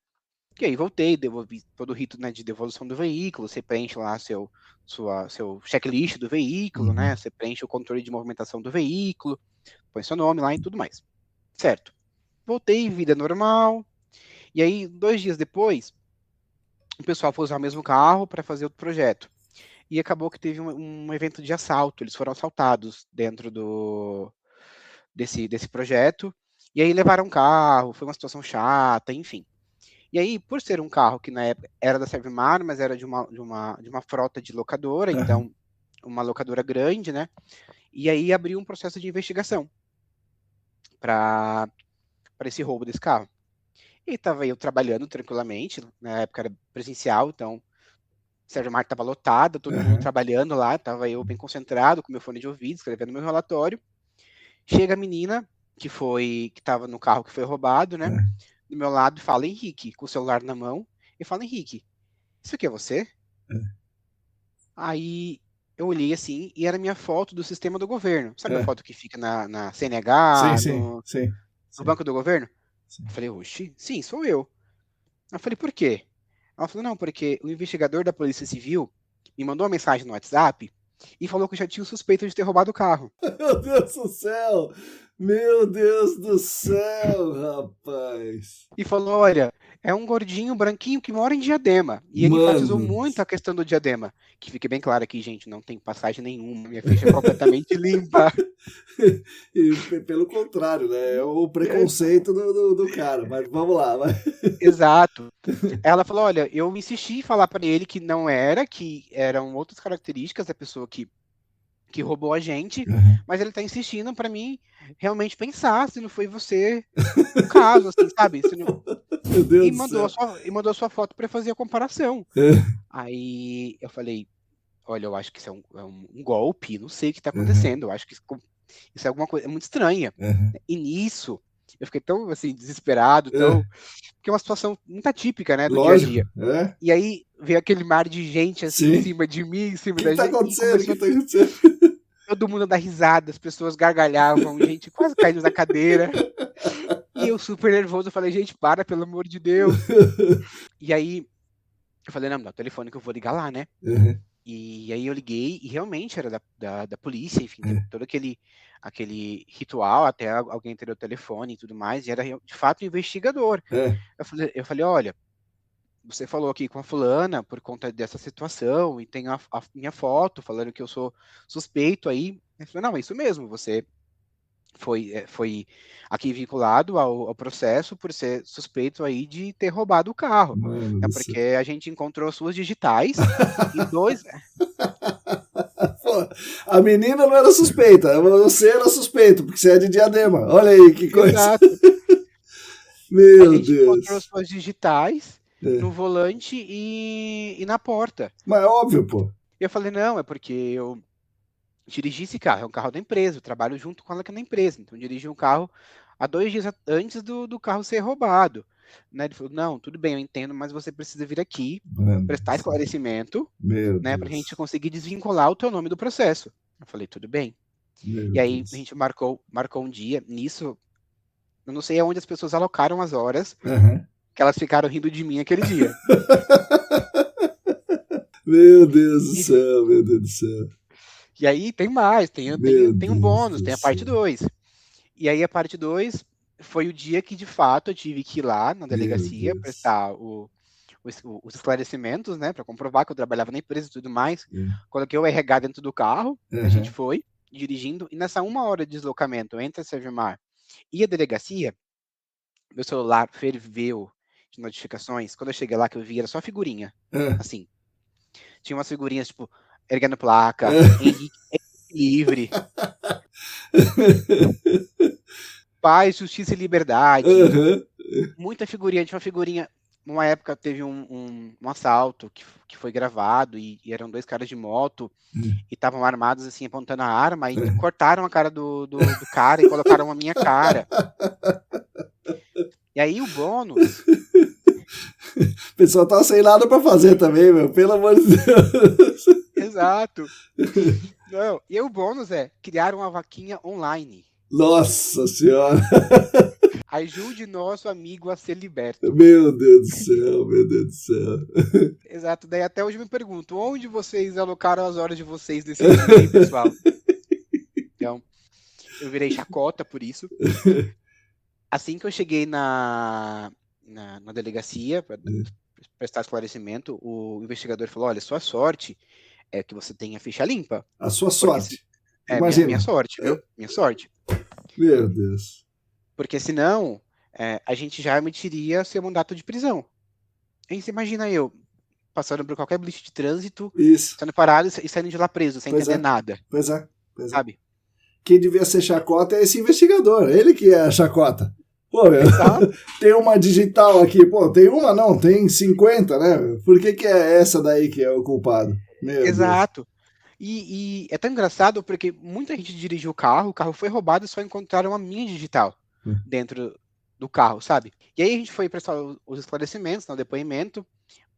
e aí voltei, devolvi todo o rito, né, de devolução do veículo, você preenche lá seu checklist do veículo, né, você preenche o controle de movimentação do veículo, põe seu nome lá e tudo mais. Certo. Voltei, vida normal, e aí 2 dias depois, o pessoal foi usar o mesmo carro para fazer outro projeto. E acabou que teve um evento de assalto, eles foram assaltados dentro desse projeto, e aí levaram um carro, foi uma situação chata, enfim. E aí, por ser um carro que na época era da Servimar, mas era de uma frota de locadora, então uma locadora grande, né? E aí abriu um processo de investigação para esse roubo desse carro. E estava eu trabalhando tranquilamente, na época era presencial, então Servimar estava lotada, todo mundo trabalhando lá, estava eu bem concentrado com meu fone de ouvido, escrevendo meu relatório. Chega a menina que estava no carro que foi roubado, né? Do meu lado e fala, Henrique, com o celular na mão, e fala, Henrique, isso aqui é você? Aí eu olhei assim, e era minha foto do sistema do governo. Sabe a foto que fica na CNH, no Banco do Governo? Sim. Eu falei, oxi, sim, sou eu. Eu falei, por quê? Ela falou, não, porque o investigador da Polícia Civil me mandou uma mensagem no WhatsApp e falou que eu já tinha o suspeito de ter roubado o carro. Meu Deus do céu! Meu Deus do céu, rapaz! E falou, olha, é um gordinho branquinho que mora em Diadema. E ele enfatizou muito a questão do Diadema. Que fique bem claro aqui, gente, não tem passagem nenhuma, minha ficha é completamente limpa. E pelo contrário, né? É o preconceito do cara, mas vamos lá. Exato. Ela falou, olha, eu insisti em falar para ele que não era, que eram outras características da pessoa que roubou a gente, mas ele tá insistindo para mim realmente pensar se não foi você o caso, assim, sabe? Se não... Meu Deus do céu. E mandou a sua foto para fazer a comparação. Aí eu falei, olha, eu acho que isso é um golpe, não sei o que tá acontecendo, eu acho que isso é alguma coisa muito estranha. E nisso, eu fiquei tão, assim, desesperado, porque é uma situação muito atípica, né, do dia a Lógico, dia. E aí veio aquele mar de gente, assim, em sim. cima de mim, em cima O que da tá gente, e acontecendo? O que começou tá acontecendo? todo mundo a dar risada, as pessoas gargalhavam, gente quase caindo da cadeira. E eu super nervoso, falei, gente, para, pelo amor de Deus. E aí, eu falei, não, me dá o telefone que eu vou ligar lá, né? E aí eu liguei e realmente era da polícia, enfim, teve todo aquele ritual até alguém ter o telefone e tudo mais, e era de fato um investigador. Eu falei, olha, você falou aqui com a fulana por conta dessa situação e tem a minha foto falando que eu sou suspeito aí. Ele falou, não, é isso mesmo, você foi aqui vinculado ao processo por ser suspeito aí de ter roubado o carro. Mano É do porque céu. a gente encontrou suas digitais e dois. Pô, a menina não era suspeita, você era suspeito, porque você é de Diadema. Olha aí que coisa. Exato. A Meu gente encontrou Deus. suas digitais no volante e na porta. Mas é óbvio, pô. E eu falei, não, é porque eu dirigi esse carro, é um carro da empresa, eu trabalho junto com ela aqui na empresa, então eu dirigi um carro há 2 dias antes do carro ser roubado. Né? Ele falou, não, tudo bem, eu entendo, mas você precisa vir aqui, Mano, prestar esclarecimento, meu né, pra gente Deus. conseguir desvincular o teu nome do processo. Eu falei, tudo bem. Meu E aí a Deus. gente marcou um dia, nisso, eu não sei aonde as pessoas alocaram as horas, que elas ficaram rindo de mim aquele dia. Meu Deus do E, céu, meu Deus do céu. e aí tem mais, Meu tem um Deus bônus, do tem a parte céu. 2. E aí a parte 2 foi o dia que, de fato, eu tive que ir lá na Meu delegacia Deus. prestar os esclarecimentos, né, para comprovar que eu trabalhava na empresa e tudo mais. Coloquei o RH dentro do carro, a gente foi dirigindo, e nessa 1 hora de deslocamento entre a Servimar e a delegacia, meu celular ferveu de notificações. Quando eu cheguei lá, que eu vi, era só figurinha, assim. Tinha umas figurinhas, tipo, erguendo placa, Henrique livre, paz, justiça e liberdade. Muita figurinha. Tinha uma figurinha. Numa época teve um assalto que foi gravado e eram 2 caras de moto e estavam armados assim, apontando a arma e cortaram a cara do cara e colocaram a minha cara. E aí o bônus. O pessoal tá sem nada pra fazer também, meu. Pelo amor de Deus. Exato. Não, e o bônus é criar uma vaquinha online. Nossa senhora. Ajude nosso amigo a ser liberto. Meu Deus do céu, meu Deus do céu. Exato. Daí até hoje eu me pergunto, onde vocês alocaram as horas de vocês nesse dia aí, pessoal? Então, eu virei chacota por isso. Assim que eu cheguei na delegacia para prestar esclarecimento, o investigador falou, olha, sua sorte é que você tenha ficha limpa. A sua sorte. Minha Imagina. sorte, viu? Minha sorte. Meu Deus. Porque senão, a gente já emitiria seu mandato de prisão. Aí você imagina eu, passando por qualquer blitz de trânsito, Isso. sendo parado e saindo de lá preso, sem entender nada. Pois é. Sabe? Quem devia ser chacota é esse investigador. Ele que é a chacota. Pô, meu, tem uma digital aqui. Pô, tem uma não, tem 50, né? Por que é essa daí que é o culpado? Meu Exato. E é tão engraçado porque muita gente dirigiu o carro foi roubado e só encontraram a minha digital dentro do carro, sabe? E aí a gente foi prestar os esclarecimentos, no depoimento.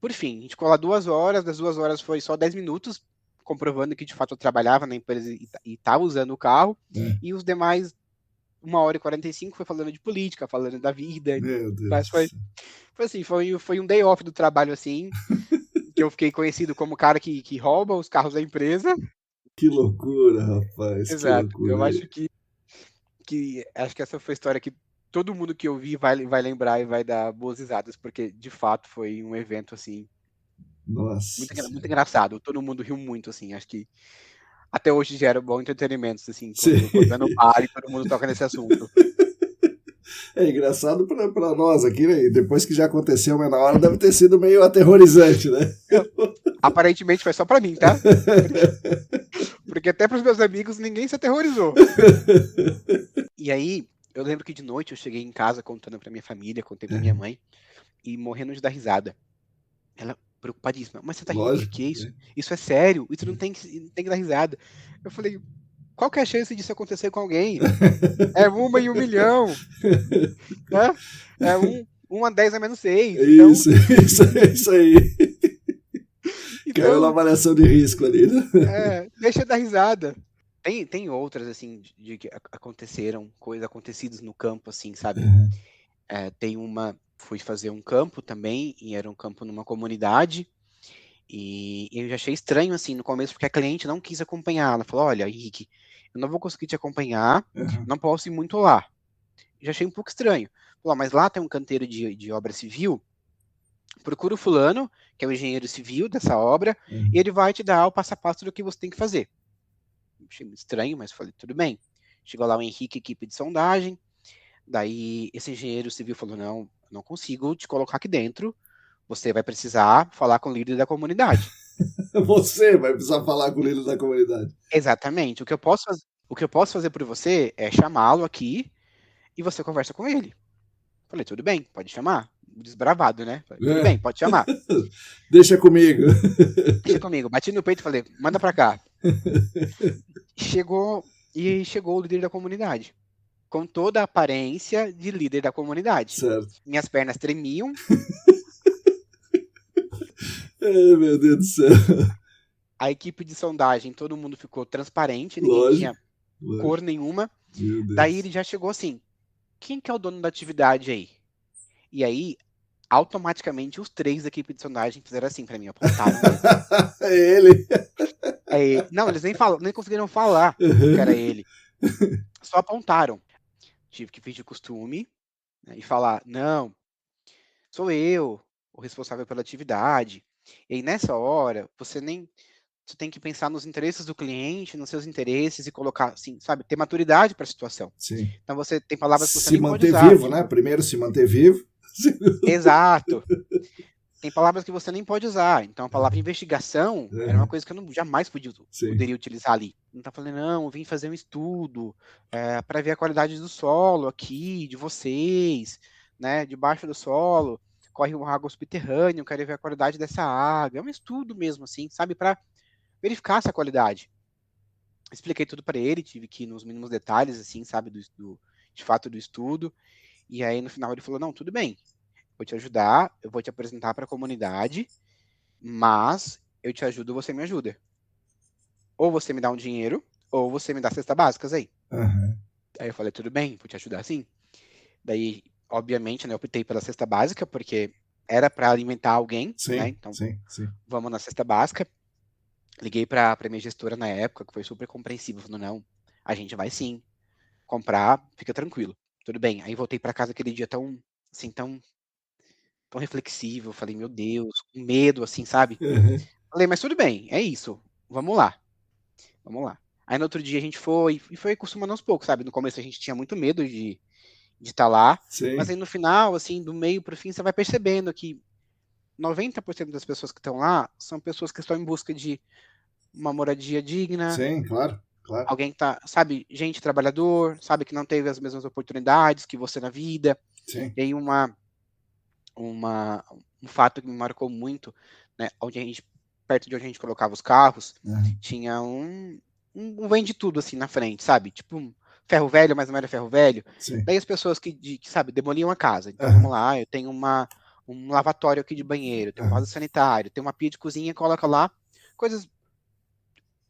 Por fim, a gente ficou lá 2 horas, das 2 horas foi só 10 minutos, comprovando que de fato eu trabalhava na empresa e estava usando o carro. E os demais 1 hora e 45 foi falando de política, falando da vida. Meu Deus. Mas foi assim, foi um day off do trabalho assim, que eu fiquei conhecido como o cara que rouba os carros da empresa. Que loucura, rapaz. Exato. Que loucura. Eu acho que essa foi a história que todo mundo que ouvir vai lembrar e vai dar boas risadas, porque de fato foi um evento assim. Nossa. Muito engraçado. Todo mundo riu muito, assim. Acho que até hoje gera bom entretenimento, assim, quando vai no bar e todo mundo toca nesse assunto. É engraçado pra nós aqui, né? E depois que já aconteceu, mas na hora deve ter sido meio aterrorizante, né? Aparentemente foi só pra mim, tá? Porque até pros meus amigos ninguém se aterrorizou. E aí, eu lembro que de noite eu cheguei em casa contando pra minha família, contei pra minha mãe, e morrendo de dar risada. preocupadíssima. Mas você tá rindo por Lógico. quê? Isso é sério, isso não tem que dar risada. Eu falei, qual que é a chance disso acontecer com alguém? É 1 em 1 milhão, né? É 1 a 10 a menos 6. Então, Isso aí. Caiu na então avaliação de risco ali, né? deixa eu dar risada. Tem outras, assim, de que aconteceram, coisas acontecidas no campo, assim, sabe? Tem uma, fui fazer um campo também, e era um campo numa comunidade, e eu já achei estranho, assim, no começo, porque a cliente não quis acompanhar. Ela falou, olha, Henrique, eu não vou conseguir te acompanhar, não posso ir muito lá. Já achei um pouco estranho. Falou, mas lá tem um canteiro de obra civil, procura o fulano, que é o engenheiro civil dessa obra, e ele vai te dar o passo a passo do que você tem que fazer. Achei estranho, mas falei, tudo bem. Chegou lá o Henrique, equipe de sondagem, daí esse engenheiro civil falou, não consigo te colocar aqui dentro, você vai precisar falar com o líder da comunidade. Você vai precisar falar com o líder da comunidade. Exatamente. O que eu posso fazer por você é chamá-lo aqui e você conversa com ele. Falei, tudo bem, pode chamar. Desbravado, né? Falei, tudo bem, pode chamar. Deixa comigo. Deixa comigo. Bati no peito e falei, manda pra cá. Chegou o líder da comunidade, com toda a aparência de líder da comunidade. Certo. Minhas pernas tremiam. Ai, meu Deus do céu. A equipe de sondagem, todo mundo ficou transparente, ninguém Lógico. tinha cor nenhuma. Meu Deus. Daí ele já chegou assim, quem que é o dono da atividade aí? E aí, automaticamente, os 3 da equipe de sondagem fizeram assim pra mim, apontaram mesmo. É ele. Aí, não, eles nem conseguiram falar que era ele. Só apontaram. Tive que pedir costume, né, e falar, não, sou eu o responsável pela atividade. E aí, nessa hora, você tem que pensar nos interesses do cliente, nos seus interesses e colocar, assim, sabe, ter maturidade para a situação. Sim. Então, você tem palavras que você Se nem pode manter usar. vivo, né? Primeiro se manter vivo. Exato. Tem palavras que você nem pode usar. Então, a palavra investigação era uma coisa que eu jamais poderia utilizar ali. Não tá falando, não, eu vim fazer um estudo para ver a qualidade do solo aqui, de vocês, né? Debaixo do solo, corre uma água subterrânea, eu quero ver a qualidade dessa água. É um estudo mesmo, assim, sabe? Para verificar essa qualidade. Expliquei tudo para ele, tive que ir nos mínimos detalhes, assim, sabe? De fato do estudo. E aí, no final, ele falou, não, tudo bem. Vou te ajudar, eu vou te apresentar para a comunidade, mas eu te ajudo, você me ajuda. Ou você me dá um dinheiro, ou você me dá cestas básicas aí. Aí eu falei, tudo bem, vou te ajudar sim. Daí, obviamente, né, eu optei pela cesta básica, porque era para alimentar alguém, Sim, né? Então, sim. vamos na cesta básica. Liguei para minha gestora na época, que foi super compreensiva, falando, não, a gente vai sim comprar, fica tranquilo. Tudo bem. Aí voltei para casa aquele dia tão reflexivo, falei, meu Deus, com medo, assim, sabe? Falei, mas tudo bem, é isso, vamos lá. Aí no outro dia a gente foi, e foi acostumando aos poucos, sabe? No começo a gente tinha muito medo de estar lá, Sim. mas aí no final, assim, do meio pro fim, você vai percebendo que 90% das pessoas que estão lá são pessoas que estão em busca de uma moradia digna. Sim, claro. Alguém que tá, sabe, gente trabalhador, sabe, que não teve as mesmas oportunidades que você na vida. Sim. E aí um fato que me marcou muito, né, perto de onde a gente colocava os carros, tinha um vende tudo assim na frente, sabe? Tipo um ferro velho, mas não era ferro velho. Sim. Daí as pessoas que sabe, demoliam a casa. Então vamos lá, eu tenho um lavatório aqui de banheiro, tenho um vaso sanitário, tenho uma pia de cozinha, coloca lá coisas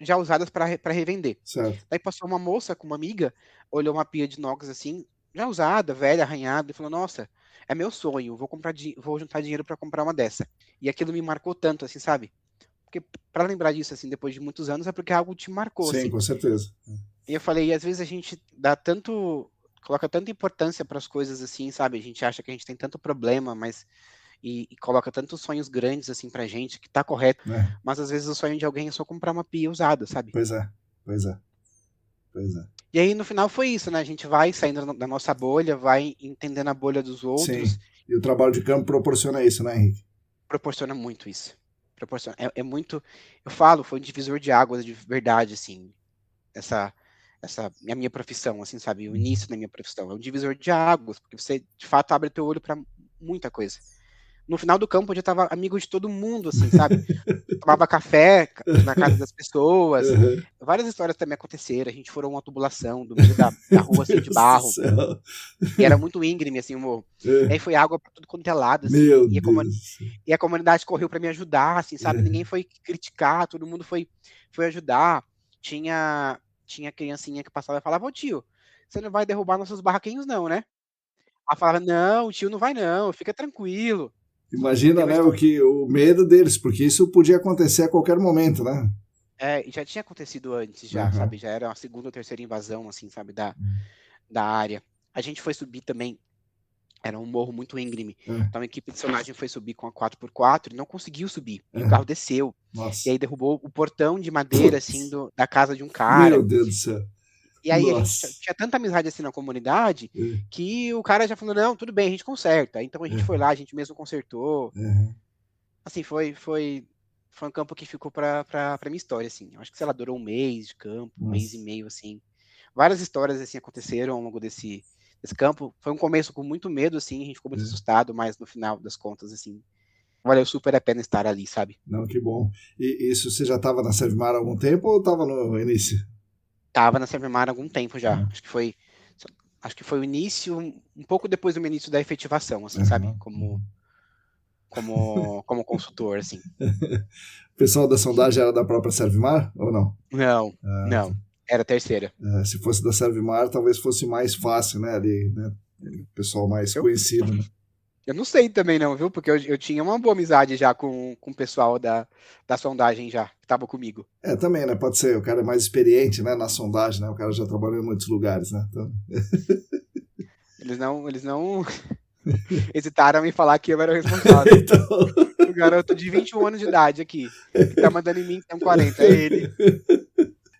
já usadas para revender. Certo. Daí passou uma moça com uma amiga, olhou uma pia de inox assim, já usada, velha, arranhada, e falou, nossa, é meu sonho, vou juntar dinheiro para comprar uma dessa. E aquilo me marcou tanto, assim, sabe? Porque para lembrar disso, assim, depois de muitos anos, é porque algo te marcou, Sim, assim. com certeza. E eu falei, e às vezes a gente coloca tanta importância para as coisas, assim, sabe? A gente acha que a gente tem tanto problema, mas e coloca tantos sonhos grandes, assim, pra gente, que tá correto, mas às vezes o sonho de alguém é só comprar uma pia usada, sabe? Pois é. E aí, no final, foi isso, né? A gente vai saindo da nossa bolha, vai entendendo a bolha dos outros. Sim. E o trabalho de campo proporciona isso, né, Henrique? Proporciona muito isso. É muito... Eu falo, foi um divisor de águas de verdade, assim. A minha profissão, assim, sabe? O início da minha profissão. É um divisor de águas, porque você, de fato, abre teu olho para muita coisa. no final do campo eu já tava amigo de todo mundo, assim, sabe? Tomava café na casa das pessoas. Uhum. Várias histórias também aconteceram. A gente furou uma tubulação do meio da Meu rua, assim, de Deus do barro. céu. E era muito íngreme, assim, o morro. E É. aí foi água pra tudo quanto é lado, assim. Meu Deus. E a comunidade correu pra me ajudar, assim, sabe? Ninguém foi criticar, todo mundo foi ajudar. Tinha criancinha que passava e falava, ô tio, você não vai derrubar nossos barraquinhos, não, né? Ela falava, não, o tio não vai, não, fica tranquilo. Imagina, Teve uma né, história. o medo deles, porque isso podia acontecer a qualquer momento, né? É, já tinha acontecido antes, já, Uhum. sabe? Já era a segunda ou terceira invasão, assim, sabe? Da área. A gente foi subir também, era um morro muito íngreme. É, Então a equipe de sonagem foi subir com a 4x4 e não conseguiu subir. E o é. carro desceu. E Nossa. aí derrubou o portão de madeira, assim, Putz. da casa de um Meu cara. Deus do céu. E aí a gente Nossa. tinha tanta amizade assim na comunidade É, que o cara já falou, não, tudo bem, a gente conserta. Então a gente foi é, lá, a gente mesmo consertou. é. Assim, foi um campo que ficou pra minha história, assim. Eu acho que, sei lá, durou um mês de campo, um mês e Nossa. meio, assim. Várias histórias, assim, aconteceram ao longo desse campo. Foi um começo com muito medo, assim, a gente ficou muito É. assustado, mas no final das contas, assim, valeu super a pena estar ali, sabe? Não, que bom. E isso você já estava na Servimar há algum tempo ou estava no início? Tava na Servimar há algum tempo já. É. Acho que foi o início, um pouco depois do meu início da efetivação, assim, sabe? Aham. Como consultor, assim. O pessoal da sondagem era da própria Servimar ou não? Não, Ah, não. Era a terceira. se fosse da Servimar, talvez fosse mais fácil, né? Ali, né? O pessoal mais Eu, conhecido, né? eu não sei também não, viu? Porque eu tinha uma boa amizade já com o pessoal da sondagem já, que tava comigo. Também, né? Pode ser, o cara é mais experiente, né? Na sondagem, né? O cara já trabalhou em muitos lugares, né? Então... Eles não hesitaram em falar que eu era o responsável. então... O garoto de 21 anos de idade aqui, que tá mandando em mim que tem 40, é ele.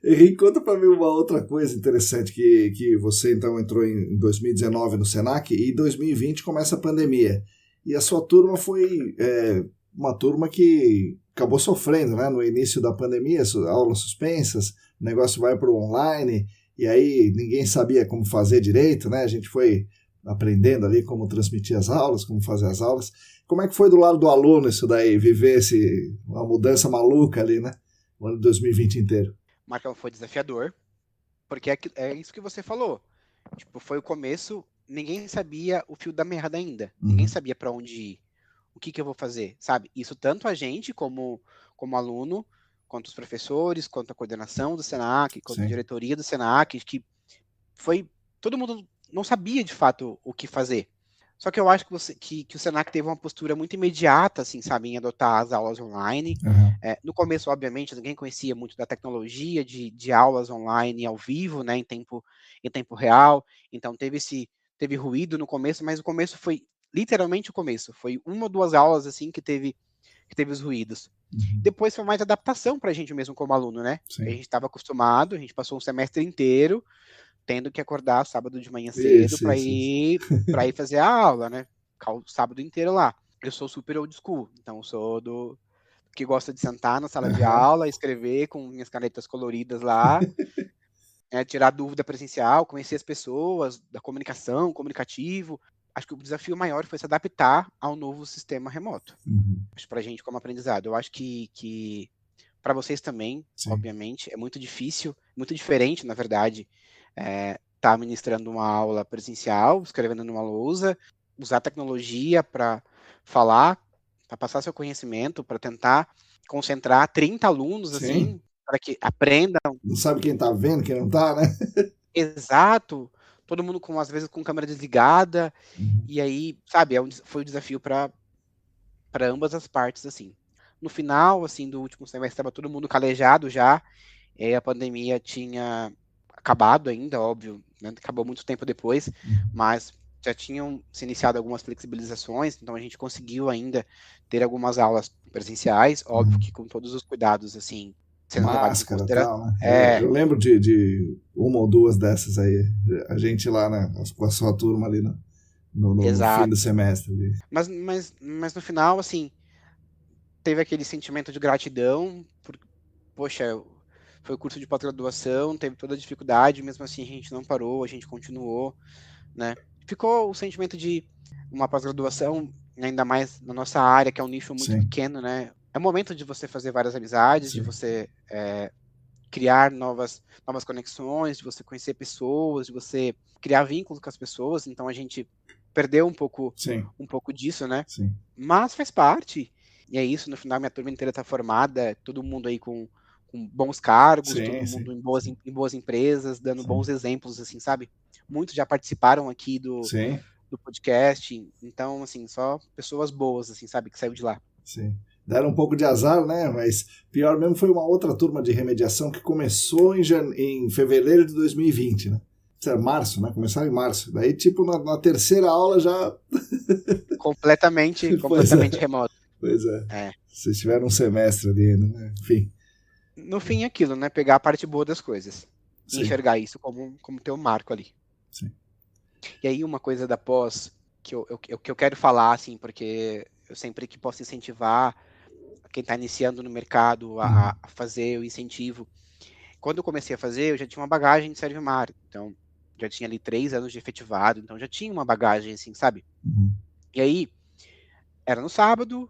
Henrique, conta para mim uma outra coisa interessante, que você então entrou em 2019 no Senac e em 2020 começa a pandemia. E a sua turma foi uma turma que acabou sofrendo, né? No início da pandemia, aulas suspensas, o negócio vai para o online, e aí ninguém sabia como fazer direito, né? A gente foi aprendendo ali como transmitir as aulas, como fazer as aulas. Como é que foi do lado do aluno isso daí, viver uma mudança maluca ali, né? O ano de 2020 inteiro. Marcão, foi desafiador, porque é isso que você falou. Tipo, foi o começo, ninguém sabia o fio da meada ainda. Ninguém Uhum. sabia para onde ir. O que eu vou fazer, sabe? Isso tanto a gente como aluno, quanto os professores, quanto a coordenação do Senac, quanto a Sim. diretoria do Senac, que foi todo mundo não sabia de fato o que fazer. Só que eu acho que o Senac teve uma postura muito imediata, assim, sabe, em adotar as aulas online. Uhum. No começo, obviamente, ninguém conhecia muito da tecnologia de aulas online ao vivo, né, em tempo real. Então teve ruído no começo, mas o começo foi literalmente o começo. Foi uma ou duas aulas assim que teve os ruídos. Uhum. Depois foi mais adaptação para a gente mesmo como aluno, né? A Sim. gente estava acostumado, a gente passou um semestre inteiro tendo que acordar sábado de manhã cedo Isso, para isso, isso. ir fazer a aula, né? Ficar o sábado inteiro lá. Eu sou super old school, então sou do que gosta de sentar na sala de Uhum. aula, escrever com minhas canetas coloridas lá, tirar dúvida presencial, conhecer as pessoas, da comunicação, comunicativo. Acho que o desafio maior foi se adaptar ao novo sistema remoto. Uhum. Acho para a gente como aprendizado. Eu acho que para vocês também, Sim. obviamente, é muito difícil, muito diferente, na verdade, tá ministrando uma aula presencial, escrevendo numa lousa, usar tecnologia para falar, para passar seu conhecimento, para tentar concentrar 30 alunos, Sim. assim, para que aprendam Não sabe quem tá vendo, quem não tá, né? exato, todo mundo às vezes com câmera desligada, Uhum. e aí, sabe, foi um desafio para ambas as partes, assim. No final, assim, do último semestre, estava todo mundo calejado já, a pandemia tinha acabado ainda, óbvio, né? Acabou muito tempo depois, Uhum. mas já tinham se iniciado algumas flexibilizações, então a gente conseguiu ainda ter algumas aulas presenciais, óbvio Uhum. que com todos os cuidados, assim, sendo levados em Máscara e consideração. tal, né? Eu lembro de uma ou duas dessas aí. A gente lá, né? Com a sua turma ali no fim do Exato. semestre. Ali. Mas no final, assim, teve aquele sentimento de gratidão, poxa, foi o curso de pós-graduação, teve toda a dificuldade, mesmo assim a gente não parou, a gente continuou, né? Ficou o sentimento de uma pós-graduação, ainda mais na nossa área, que é um nicho muito Sim. pequeno, né? É o momento de você fazer várias amizades, Sim. de você criar novas conexões, de você conhecer pessoas, de você criar vínculos com as pessoas. Então a gente perdeu Sim. um pouco disso, né? Sim. Mas faz parte. E é isso, no final minha turma inteira está formada, todo mundo aí com bons cargos, Sim, todo sim, mundo em boas empresas, dando sim. bons exemplos, assim, sabe? Muitos já participaram aqui Sim, do podcast, então, assim, só pessoas boas, assim, sabe, que saiu de lá. sim. Deram um pouco de azar, né? Mas pior mesmo foi uma outra turma de remediação que começou em fevereiro de 2020, né? Isso era março, né? Começaram em março. Daí, tipo, na terceira aula já. Completamente Pois é, remoto. pois é. É. Vocês tiveram um semestre ali, né? Enfim. No fim é aquilo, né? Pegar a parte boa das coisas e Sim, enxergar isso como teu marco ali. sim. E aí uma coisa da pós que eu quero falar, assim, porque eu sempre que posso incentivar quem está iniciando no mercado Uhum. a fazer o incentivo. Quando eu comecei a fazer, eu já tinha uma bagagem de Servimar, então já tinha ali 3 anos de efetivado, então já tinha uma bagagem, assim, sabe? Uhum. E aí, era no sábado,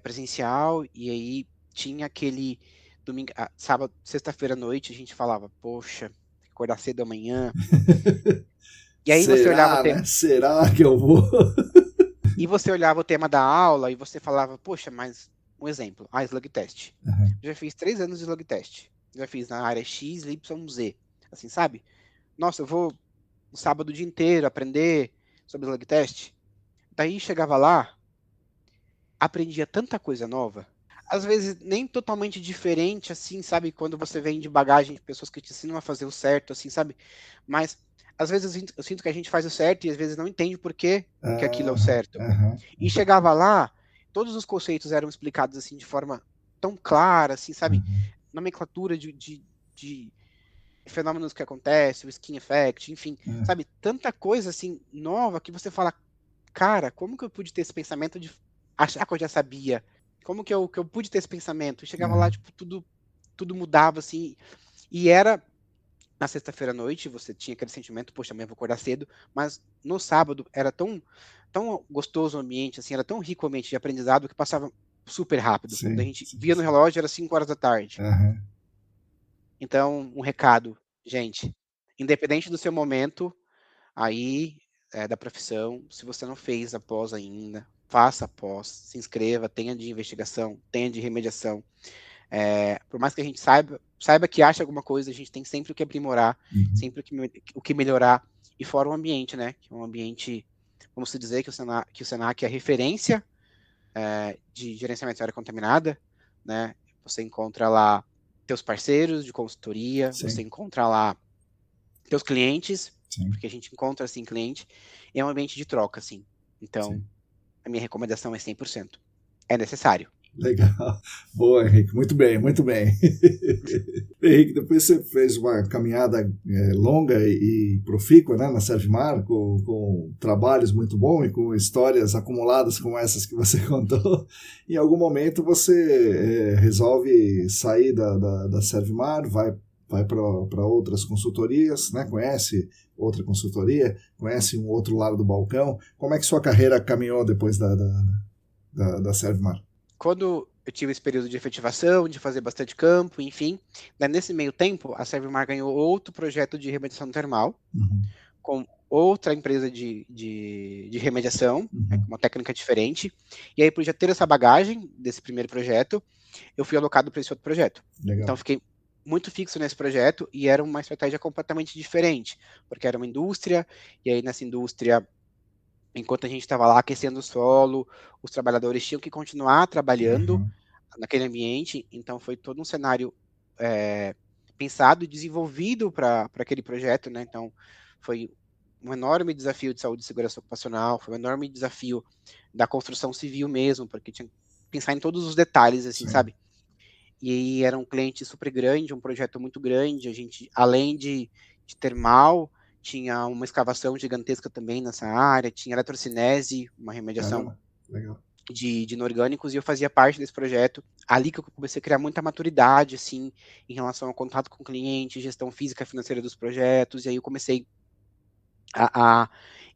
presencial, e aí tinha aquele domingo, sábado, sexta-feira à noite, a gente falava, poxa, tem que acordar cedo amanhã. E aí você olhava o Será, tema, né? Será que eu vou? e você olhava o tema da aula e você falava, poxa, mas um exemplo, slug test. Uhum. Eu já fiz 3 anos de slug test. Já fiz na área X, Y, Z. Assim, sabe? Nossa, eu vou no sábado o dia inteiro aprender sobre slug test. Daí chegava lá, aprendia tanta coisa nova. Às vezes nem totalmente diferente, assim, sabe? Quando você vem de bagagem de pessoas que te ensinam a fazer o certo, assim, sabe? Mas às vezes eu sinto que a gente faz o certo e às vezes não entende por que aquilo é o Uhum. certo. Uhum. E chegava lá, todos os conceitos eram explicados assim de forma tão clara, assim, sabe? Uhum. Nomenclatura de fenômenos que acontecem, o skin effect, enfim, Uhum. sabe? Tanta coisa assim nova que você fala, cara, como que eu pude ter esse pensamento de achar que eu já sabia? Como que eu pude ter esse pensamento? E chegava lá, Uhum. tipo, tudo mudava, assim, e era na sexta-feira à noite, você tinha aquele sentimento, poxa, amanhã eu vou acordar cedo, mas no sábado era tão gostoso o ambiente, assim, era tão rico o ambiente de aprendizado que passava super rápido. Quando a Sim, gente sim, via no sim. relógio, era 5 horas da tarde. Uhum. Então, um recado, gente, independente do seu momento, aí da profissão, se você não fez a pós ainda, faça a pós, se inscreva, tenha de investigação, tenha de remediação. Por mais que a gente saiba que acha alguma coisa, a gente tem sempre o que aprimorar, Uhum. sempre o que melhorar, e fora o ambiente, né? Que é um ambiente, vamos dizer que o Senac é referência de gerenciamento de área contaminada, né? Você encontra lá teus parceiros de consultoria, você Sim, encontra lá teus clientes, sim, porque a gente encontra, assim, cliente, e é um ambiente de troca, assim. Então, sim. a minha recomendação é 100%. É necessário. Legal. Boa, Henrique. Muito bem, muito bem. Henrique, depois você fez uma caminhada longa e profícua, né, na Servimar, com trabalhos muito bons e com histórias acumuladas como essas que você contou. Em algum momento você resolve sair da Servimar, vai para outras consultorias, né? Conhece outra consultoria, conhece um outro lado do balcão. Como é que sua carreira caminhou depois da Servimar? Quando eu tive esse período de efetivação, de fazer bastante campo, enfim, daí nesse meio tempo, a Servimar ganhou outro projeto de remediação termal, Uhum, com outra empresa de remediação, com uhum. uma técnica diferente. E aí, por já ter essa bagagem desse primeiro projeto, eu fui alocado para esse outro projeto. Então, Legal. fiquei muito fixo nesse projeto e era uma estratégia completamente diferente, porque era uma indústria, e aí nessa indústria, enquanto a gente estava lá aquecendo o solo, os trabalhadores tinham que continuar trabalhando Uhum. naquele ambiente, então foi todo um cenário pensado e desenvolvido para aquele projeto, né? Então, foi um enorme desafio de saúde e segurança ocupacional, foi um enorme desafio da construção civil mesmo, porque tinha que pensar em todos os detalhes, assim, Sim. sabe? E aí era um cliente super grande, um projeto muito grande, a gente, além de termal, tinha uma escavação gigantesca também nessa área, tinha eletrocinese, uma remediação Caramba. Legal. de inorgânicos, e eu fazia parte desse projeto. Ali que eu comecei a criar muita maturidade, assim, em relação ao contato com o cliente, gestão física e financeira dos projetos, e aí eu comecei a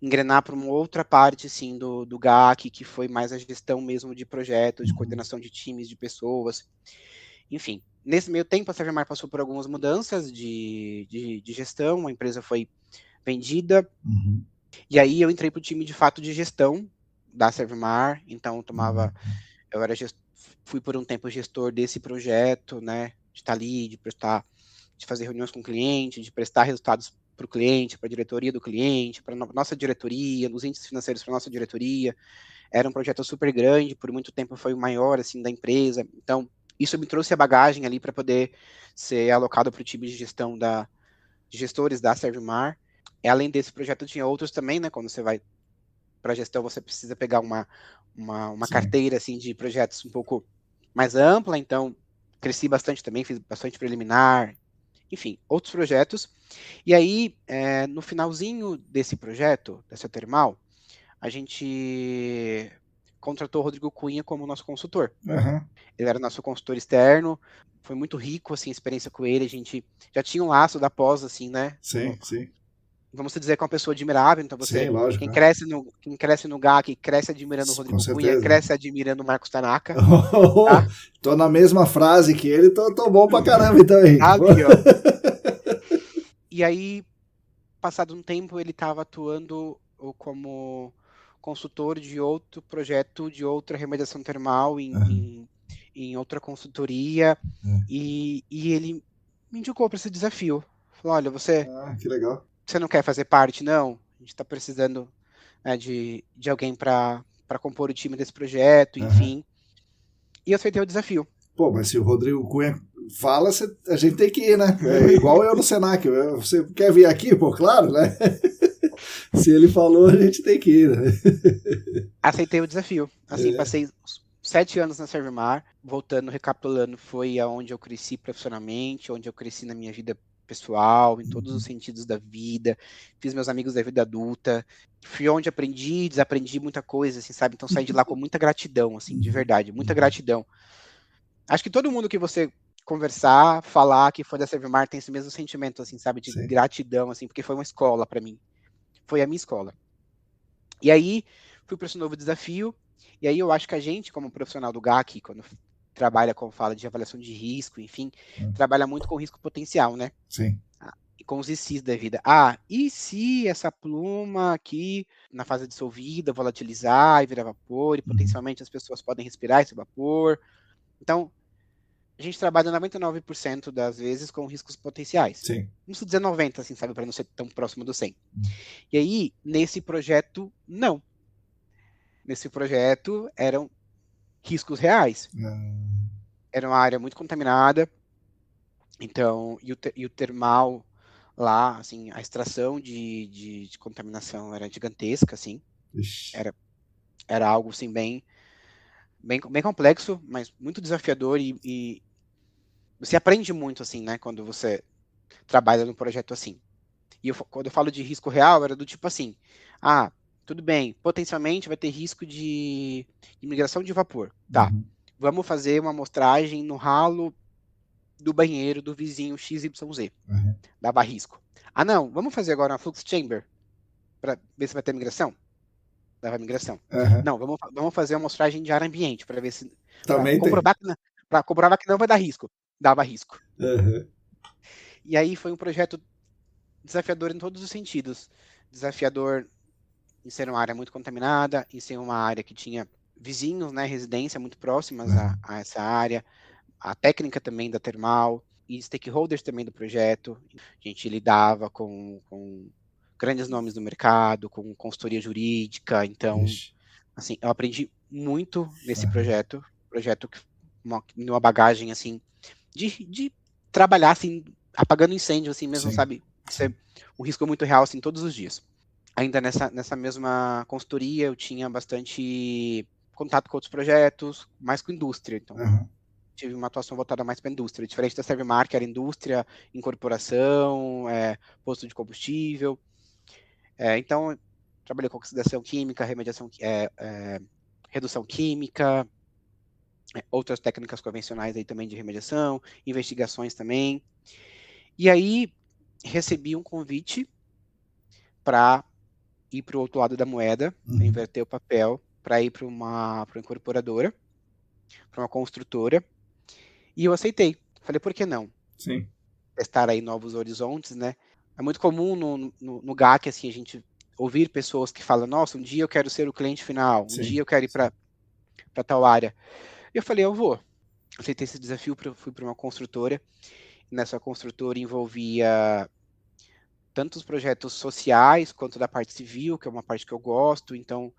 engrenar para uma outra parte, assim, do GAC, que foi mais a gestão mesmo de projetos, de coordenação de times, de pessoas, enfim. Nesse meio tempo, a Servmar passou por algumas mudanças de gestão, a empresa foi vendida, e aí eu entrei para o time, de fato, de gestão da Servmar, então eu era fui por um tempo gestor desse projeto, né, de estar ali, de fazer reuniões com o cliente, de prestar resultados para o cliente, para a diretoria do cliente, para a nossa diretoria, nos índices financeiros para a nossa diretoria. Era um projeto super grande, por muito tempo foi o maior, assim, da empresa. Então, isso me trouxe a bagagem ali para poder ser alocado para o time de gestão de gestores da Servmar. Além desse projeto, tinha outros também, né? Quando você vai para a gestão, você precisa pegar uma carteira, assim, de projetos um pouco mais ampla. Então, cresci bastante também, fiz bastante preliminar, enfim, outros projetos. E aí, no finalzinho desse projeto, dessa termal, a gente contratou o Rodrigo Cunha como nosso consultor. Ele era nosso consultor externo, foi muito rico, assim, a experiência com ele, a gente já tinha um laço da pós, assim, né? Sim, sim. Vamos dizer que é uma pessoa admirável, então Sim, você, lógico. quem cresce no GAC, cresce admirando o Com Rodrigo Cunha, certeza. cresce admirando o Marcos Tanaka, tá? Tô na mesma frase que ele, tô bom pra caramba então, Henrique. Ali, ó. E aí, passado um tempo, ele estava atuando como consultor de outro projeto, de outra remediação termal em outra consultoria, e ele me indicou para esse desafio. Falou, olha, Que legal. você não quer fazer parte, não? A gente está precisando, né, de alguém para compor o time desse projeto, enfim. E eu aceitei o desafio. Pô, mas se o Rodrigo Cunha fala, a gente tem que ir, né? É igual eu no Senac. Você quer vir aqui? Pô, claro, né? Se ele falou, a gente tem que ir, né? Aceitei o desafio. Assim, passei 7 anos na Servmar, voltando, recapitulando, foi aonde eu cresci profissionalmente, onde eu cresci na minha vida pessoal, em todos os sentidos da vida, fiz meus amigos da vida adulta, fui onde aprendi, desaprendi muita coisa, assim, sabe? Então saí de lá com muita gratidão, assim, de verdade, muita gratidão. Acho que todo mundo que você conversar, falar que foi da Servmar tem esse mesmo sentimento, assim, sabe? De gratidão, assim, porque foi uma escola para mim. Foi a minha escola. E aí, fui para esse novo desafio, e aí eu acho que a gente, como profissional do GAC, quando trabalha com fala de avaliação de risco, enfim, trabalha muito com risco potencial, né? Sim. E com os ICs da vida. E se essa pluma aqui, na fase dissolvida, volatilizar e virar vapor, e potencialmente as pessoas podem respirar esse vapor? Então, a gente trabalha 99% das vezes com riscos potenciais. Sim. Não preciso dizer 90, assim, sabe, para não ser tão próximo do 100. E aí, nesse projeto, não. Nesse projeto eram riscos reais. Era uma área muito contaminada, então, e o termal lá, assim, a extração de contaminação era gigantesca, assim, era algo, assim, bem complexo, mas muito desafiador e você aprende muito, assim, né, quando você trabalha num projeto assim. E quando eu falo de risco real, era do tipo assim, tudo bem, potencialmente vai ter risco de migração de vapor, tá? Vamos fazer uma amostragem no ralo do banheiro do vizinho XYZ. Dava risco. Não, vamos fazer agora uma flux chamber para ver se vai ter migração? Dava migração. Não, vamos fazer uma amostragem de ar ambiente para ver se para comprovar que não vai dar risco. Dava risco. E aí foi um projeto desafiador em todos os sentidos. Desafiador em ser uma área muito contaminada, em ser uma área que tinha vizinhos, né, residência muito próximas a essa área, a técnica também da termal e stakeholders também do projeto. A gente lidava com grandes nomes do mercado, com consultoria jurídica, então, assim, eu aprendi muito nesse projeto que me deu uma bagagem, assim, de trabalhar, assim, apagando incêndio, assim mesmo, sabe? Ser um risco muito real, assim, todos os dias. Ainda nessa mesma consultoria, eu tinha bastante contato com outros projetos, mais com indústria, então tive uma atuação voltada mais para a indústria, diferente da Servmar, que era indústria, incorporação, posto de combustível. Então, trabalhei com oxidação química, redução química, outras técnicas convencionais aí também de remediação, investigações também. E aí, recebi um convite para ir para o outro lado da moeda, inverter o papel, para ir para uma incorporadora, para uma construtora. E eu aceitei. Falei, por que não? Sim. Testar aí novos horizontes, né? É muito comum no GAC, assim, a gente ouvir pessoas que falam, nossa, um dia eu quero ser o cliente final, um dia eu quero ir para tal área. E eu falei, eu vou. Aceitei esse desafio, fui para uma construtora. Nessa construtora envolvia tanto os projetos sociais quanto da parte civil, que é uma parte que eu gosto. Então,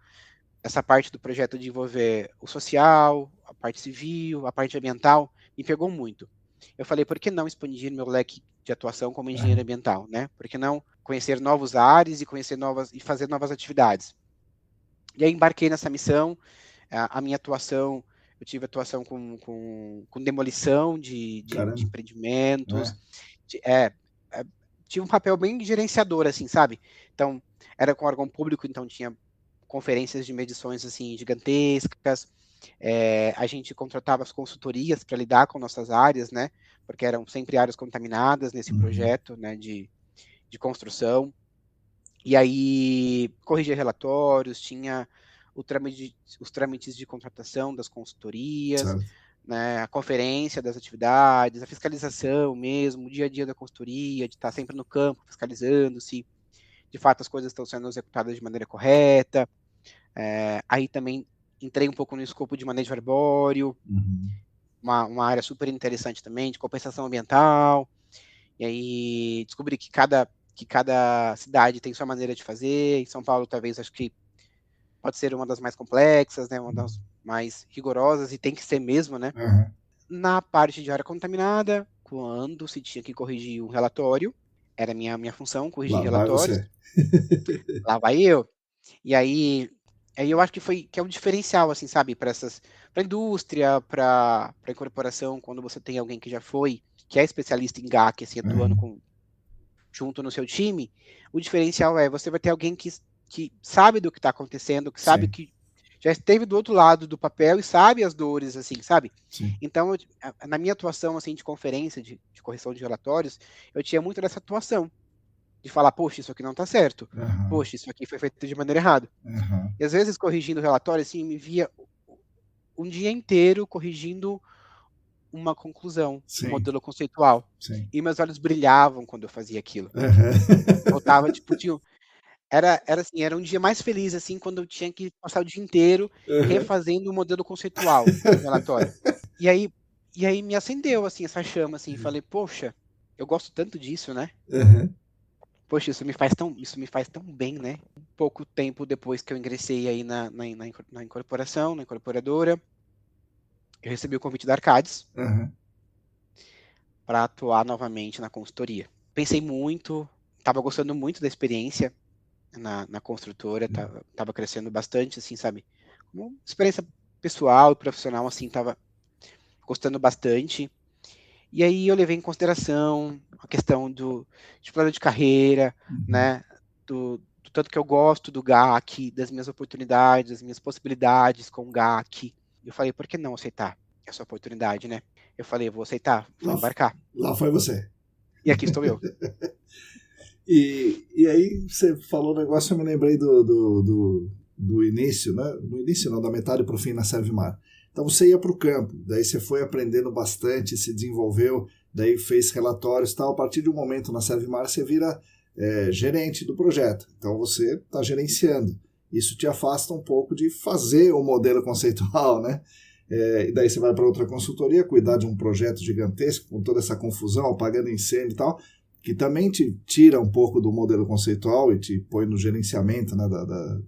essa parte do projeto de envolver o social, a parte civil, a parte ambiental, me pegou muito. Eu falei, por que não expandir meu leque de atuação como engenheiro ambiental, né? Por que não conhecer novos áreas e fazer novas atividades? E aí embarquei nessa missão. A minha atuação, eu tive atuação com demolição de empreendimentos. Tive um papel bem gerenciador, assim, sabe? Então, era com órgão público, então tinha conferências de medições, assim, gigantescas. A gente contratava as consultorias para lidar com nossas áreas, né? Porque eram sempre áreas contaminadas nesse projeto, né? De construção. E aí, corrigia relatórios, tinha os trâmites de contratação das consultorias, né, a conferência das atividades, a fiscalização mesmo, o dia a dia da consultoria, de estar sempre no campo fiscalizando se de fato as coisas estão sendo executadas de maneira correta. Aí também entrei um pouco no escopo de manejo arbóreo, uma área super interessante também, de compensação ambiental. E aí descobri que cada cidade tem sua maneira de fazer. Em São Paulo, talvez, acho que pode ser uma das mais complexas, né, uma das mais rigorosas, e tem que ser mesmo, né? Na parte de área contaminada, quando se tinha que corrigir um relatório, era minha função, corrigir relatórios. Lá vai eu. E aí eu acho que é um diferencial, assim, sabe, para a indústria, para a incorporação, quando você tem alguém que já foi, que é especialista em GAC, assim, atuando junto no seu time, o diferencial é você vai ter alguém que sabe do que está acontecendo, que sabe que já esteve do outro lado do papel e sabe as dores, assim, sabe? Então, na minha atuação, assim, de conferência, de correção de relatórios, eu tinha muito dessa atuação, de falar, poxa, isso aqui não está certo, poxa, isso aqui foi feito de maneira errada. E às vezes, corrigindo o relatório, assim, me via um dia inteiro corrigindo uma conclusão, um modelo conceitual. E meus olhos brilhavam quando eu fazia aquilo. Eu tava, tipo, era um dia mais feliz, assim, quando eu tinha que passar o dia inteiro refazendo o modelo conceitual do relatório. E aí me acendeu, assim, essa chama, assim, falei, poxa, eu gosto tanto disso, né? Poxa, isso me faz tão bem, né? Pouco tempo depois que eu ingressei aí na incorporação, na incorporadora, eu recebi o convite da Arcades para atuar novamente na consultoria. Pensei muito, estava gostando muito da experiência na construtora, tava crescendo bastante, assim, sabe? Como experiência pessoal e profissional, assim, tava gostando bastante. E aí eu levei em consideração a questão de plano de carreira, né? Do tanto que eu gosto do GAC, das minhas oportunidades, das minhas possibilidades com o GAC. Eu falei, por que não aceitar essa oportunidade, né? Eu falei, eu vou aceitar, vou embarcar. Lá foi você. E aqui estou eu. E aí você falou um negócio, eu me lembrei do início, né? No início não, da metade para o fim na Servimar. Então você ia para o campo, daí você foi aprendendo bastante, se desenvolveu, daí fez relatórios e tal. A partir de um momento na Servimar você vira gerente do projeto, então você está gerenciando. Isso te afasta um pouco de fazer o modelo conceitual, né? E daí você vai para outra consultoria, cuidar de um projeto gigantesco, com toda essa confusão, apagando incêndio e tal, que também te tira um pouco do modelo conceitual e te põe no gerenciamento, né,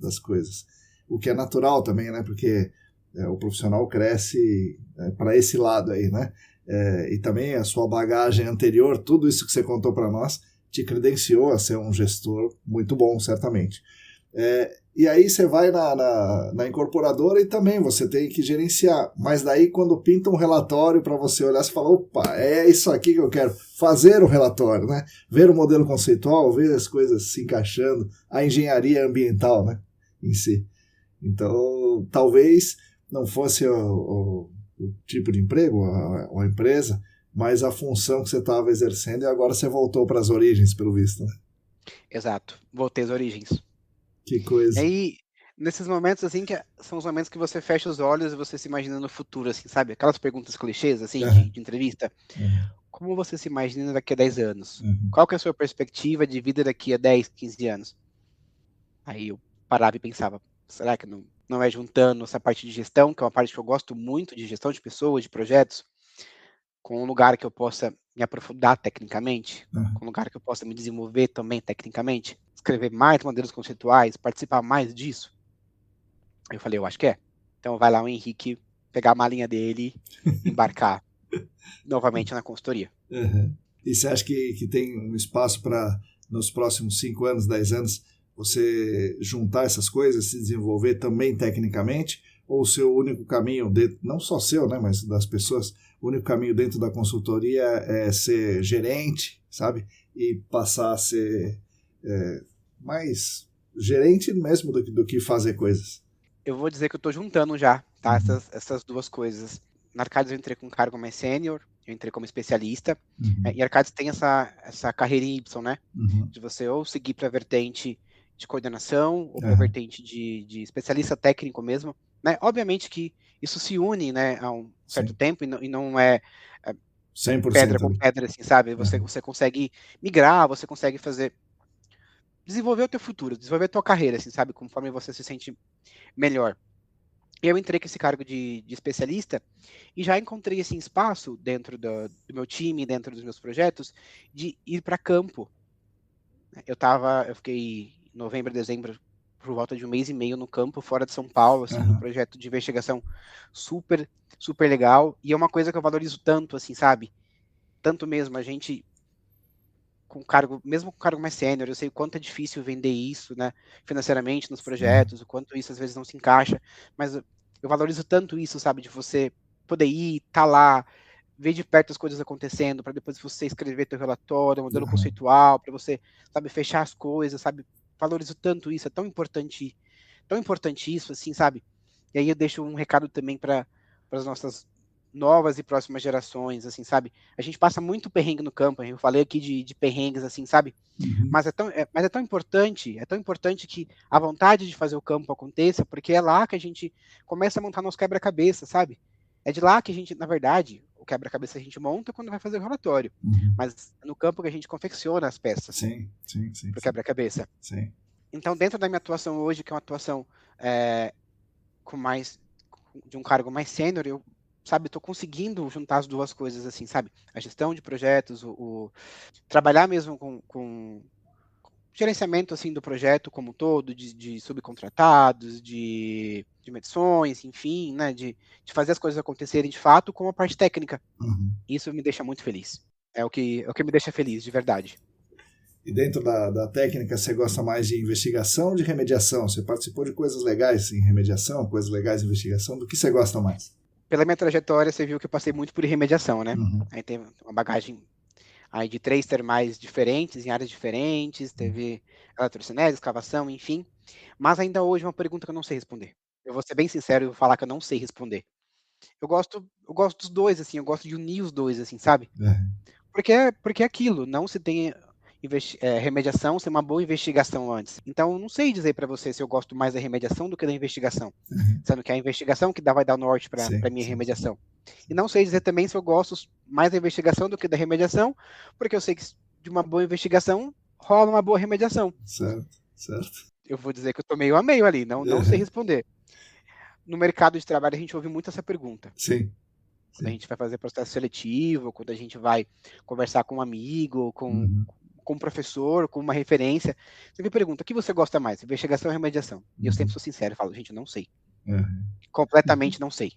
das coisas. O que é natural também, né, porque o profissional cresce para esse lado aí, né? E também a sua bagagem anterior, tudo isso que você contou para nós, te credenciou a ser um gestor muito bom, certamente. E aí você vai na incorporadora e também você tem que gerenciar. Mas daí quando pinta um relatório para você olhar, você fala, opa, é isso aqui que eu quero. Fazer o relatório, né? Ver o modelo conceitual, ver as coisas se encaixando, a engenharia ambiental, né? Em si. Então, talvez não fosse o tipo de emprego, a empresa, mas a função que você estava exercendo e agora você voltou para as origens, pelo visto, né? Exato. Voltei às origens. Que E coisa. aí, nesses momentos, assim, que são os momentos que você fecha os olhos e você se imagina no futuro, assim, sabe? Aquelas perguntas clichês, assim, Aham, de entrevista. aham, Como você se imagina daqui a 10 anos? aham, Qual que é a sua perspectiva de vida daqui a 10, 15 anos? Aí eu parava e pensava, será que não é juntando essa parte de gestão, que é uma parte que eu gosto muito de gestão de pessoas, de projetos, com um lugar que eu possa me aprofundar tecnicamente, aham. com um lugar que eu possa me desenvolver também tecnicamente, escrever mais modelos conceituais, participar mais disso? Eu falei, eu acho que é. Então vai lá o Henrique pegar a malinha dele e embarcar novamente na consultoria. Aham. E você acha que tem um espaço para, nos próximos 5 anos, 10 anos, você juntar essas coisas, se desenvolver também tecnicamente? Ou o seu único caminho, não só seu, né, mas das pessoas, o único caminho dentro da consultoria é ser gerente, sabe? E passar a ser mais gerente mesmo do que fazer coisas. Eu vou dizer que eu estou juntando já, tá? Uhum, Essas duas coisas. Na Arcades eu entrei com um cargo mais sênior, eu entrei como especialista, uhum, e a Arcades tem essa carreira em Y, né? uhum, De você ou seguir para a vertente de coordenação ou para a aham, vertente de especialista técnico mesmo, né? Obviamente que isso se une, né, a um certo sim, tempo e não é pedra 100% com ali. pedra, assim, sabe? Você, Aham, você consegue migrar, você consegue desenvolver o teu futuro, desenvolver a tua carreira, assim, sabe? Conforme você se sente melhor. Eu entrei com esse cargo de especialista e já encontrei assim, espaço dentro do meu time, dentro dos meus projetos, de ir para campo. Eu fiquei em novembro, dezembro, por volta de um mês e meio no campo, fora de São Paulo, assim, num aham, projeto de investigação super, super legal. E é uma coisa que eu valorizo tanto, assim, sabe? Tanto mesmo, a gente com cargo, mesmo com cargo mais sênior, eu sei o quanto é difícil vender isso, né, financeiramente nos aham, projetos, o quanto isso às vezes não se encaixa, mas eu valorizo tanto isso, sabe, de você poder ir, tá lá, ver de perto as coisas acontecendo, para depois você escrever teu relatório, modelo aham. conceitual, para você, sabe, fechar as coisas, sabe, valorizo tanto isso, é tão importante isso, assim, sabe, e aí eu deixo um recado também para as nossas novas e próximas gerações, assim, sabe? A gente passa muito perrengue no campo, eu falei aqui de perrengues, assim, sabe? Uhum. Mas é tão importante que a vontade de fazer o campo aconteça, porque é lá que a gente começa a montar nosso quebra-cabeça, sabe? É de lá que a gente, na verdade, o quebra-cabeça a gente monta quando vai fazer o relatório, Uhum. mas é no campo que a gente confecciona as peças Sim, sim, sim, para o sim, quebra-cabeça. sim. Então, dentro da minha atuação hoje, que é uma atuação é, com mais de um cargo mais sênior, eu, sabe, estou conseguindo juntar as duas coisas, assim, sabe? A gestão de projetos, trabalhar mesmo com gerenciamento, assim, do projeto como um todo, de subcontratados, de medições, enfim, né, de fazer as coisas acontecerem de fato com a parte técnica. Uhum. Isso me deixa muito feliz. É o que me deixa feliz, de verdade. E dentro da técnica, você gosta mais de investigação ou de remediação? Você participou de coisas legais em remediação, coisas legais em investigação? Do que você gosta mais? Pela minha trajetória, você viu que eu passei muito por remediação, né? Uhum. Aí tem uma bagagem aí de 3 termais diferentes, em áreas diferentes, teve eletrocinese, escavação, enfim. Mas ainda hoje é uma pergunta que eu não sei responder. Eu vou ser bem sincero e vou falar que eu não sei responder. Eu gosto dos dois, assim, eu gosto de unir os dois, assim, sabe? É. Porque é aquilo, não se tem remediação sem uma boa investigação antes. Então, eu não sei dizer para você se eu gosto mais da remediação do que da investigação, Uhum. sendo que é a investigação que vai dar o norte para Sim, a minha sim, sim, remediação. E sim. não sei dizer também se eu gosto mais da investigação do que da remediação, porque eu sei que de uma boa investigação rola uma boa remediação. Certo, certo. Eu vou dizer que eu tô meio a meio ali, não sei Uhum. responder. No mercado de trabalho, a gente ouve muito essa pergunta. Sim, Quando a sim. gente vai fazer processo seletivo, quando a gente vai conversar com um amigo, Uhum. com um professor, com uma referência, você me pergunta, o que você gosta mais, investigação ou remediação? E eu sempre Uhum. sou sincero, e falo, gente, eu não sei. Uhum. Completamente não sei.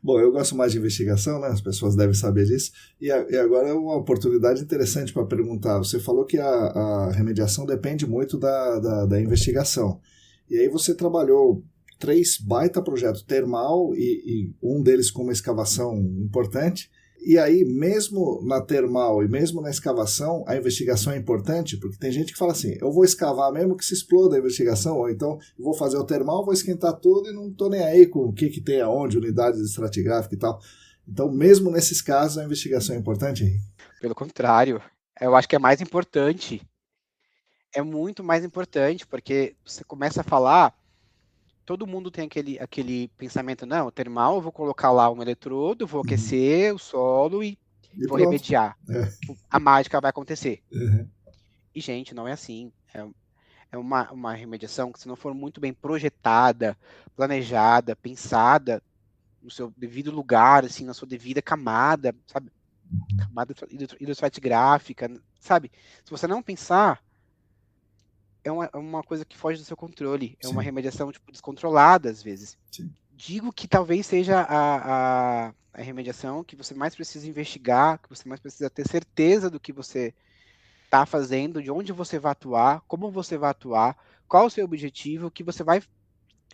Bom, eu gosto mais de investigação, né? As pessoas devem saber disso. E agora é uma oportunidade interessante para perguntar. Você falou que a remediação depende muito da investigação. E aí você trabalhou 3 baita projetos termal e um deles com uma escavação importante. E aí, mesmo na termal e mesmo na escavação, a investigação é importante, porque tem gente que fala assim, eu vou escavar mesmo que se exploda a investigação, ou então eu vou fazer o termal, vou esquentar tudo e não estou nem aí com o que tem aonde, unidades estratigráficas e tal. Então, mesmo nesses casos, a investigação é importante, Henrique? Pelo contrário, eu acho que é mais importante. é muito mais importante, porque você começa a falar, todo mundo tem aquele pensamento, não, termal, eu vou colocar lá um eletrodo, vou aquecer o solo e E vou pronto. remediar. A mágica vai acontecer. Uhum. E, gente, não é assim. É uma remediação que, se não for muito bem projetada, planejada, pensada, no seu devido lugar, assim, na sua devida camada, sabe? Camada hidroestratigráfica, sabe? Se você não pensar, é uma coisa que foge do seu controle. É uma Sim, remediação, tipo, descontrolada, às vezes. sim. Digo que talvez seja a remediação que você mais precisa investigar, que você mais precisa ter certeza do que você está fazendo, de onde você vai atuar, como você vai atuar, qual o seu objetivo, o que você vai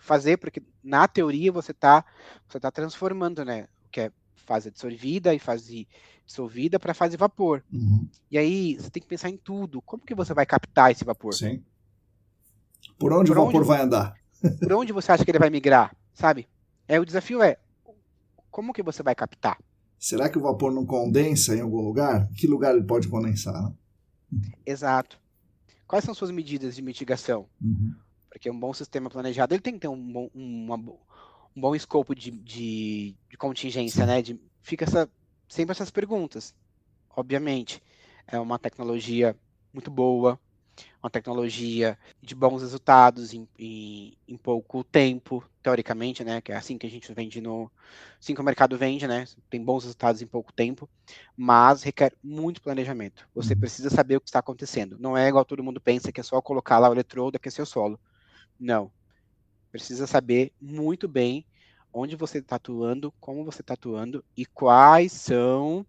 fazer, porque na teoria você tá transformando, né? O que é fase dissolvida e fase dissolvida para fase vapor. Uhum. E aí você tem que pensar em tudo. Como que você vai captar esse vapor? Sim. Por onde o Por onde, vapor vai andar? por onde você acha que ele vai migrar, sabe? O desafio é como que você vai captar? Será que o vapor não condensa em algum lugar? Em que lugar ele pode condensar? Né? Exato. Quais são suas medidas de mitigação? Uhum. Porque um bom sistema planejado ele tem que ter um bom escopo de contingência, Sim. né? Fica sempre essas perguntas. Obviamente, é uma tecnologia muito boa, uma tecnologia de bons resultados em pouco tempo, teoricamente, né? Que é assim que a gente vende assim que o mercado vende, né? Tem bons resultados em pouco tempo, mas requer muito planejamento. Você Uhum. precisa saber o que está acontecendo. Não é igual todo mundo pensa que é só colocar lá o eletrodo e aquecer o solo. Não. Precisa saber muito bem onde você está atuando, como você está atuando e quais são,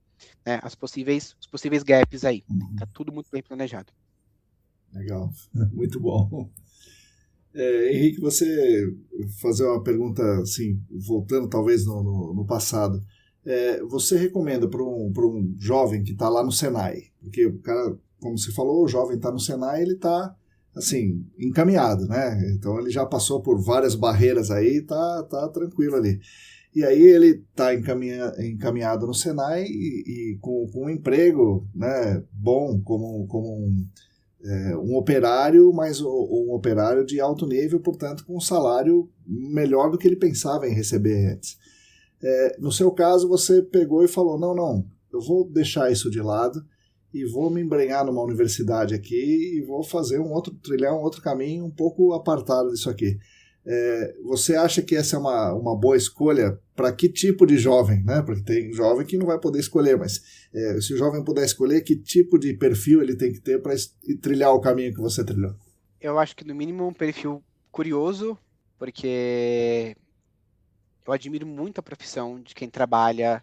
né, os possíveis gaps aí. Tem que estar tudo muito bem planejado. Legal. Muito bom. Henrique, você fazer uma pergunta, assim, voltando talvez no passado. Você recomenda para um jovem que está lá no Senai, porque o cara, como você falou, o jovem está no Senai, ele está, assim, encaminhado, né? Então ele já passou por várias barreiras aí, tá tranquilo ali. E aí ele está encaminhado no Senai e com um emprego, né, bom, como um operário, mas um operário de alto nível, portanto, com um salário melhor do que ele pensava em receber antes. No seu caso, você pegou e falou: não, eu vou deixar isso de lado e vou me embrenhar numa universidade aqui e vou trilhar um outro caminho um pouco apartado disso aqui. Você acha que essa é uma boa escolha para que tipo de jovem, né? Porque tem jovem que não vai poder escolher, mas se o jovem puder escolher, que tipo de perfil ele tem que ter para trilhar o caminho que você trilhou? Eu acho que, no mínimo, um perfil curioso, porque eu admiro muito a profissão de quem trabalha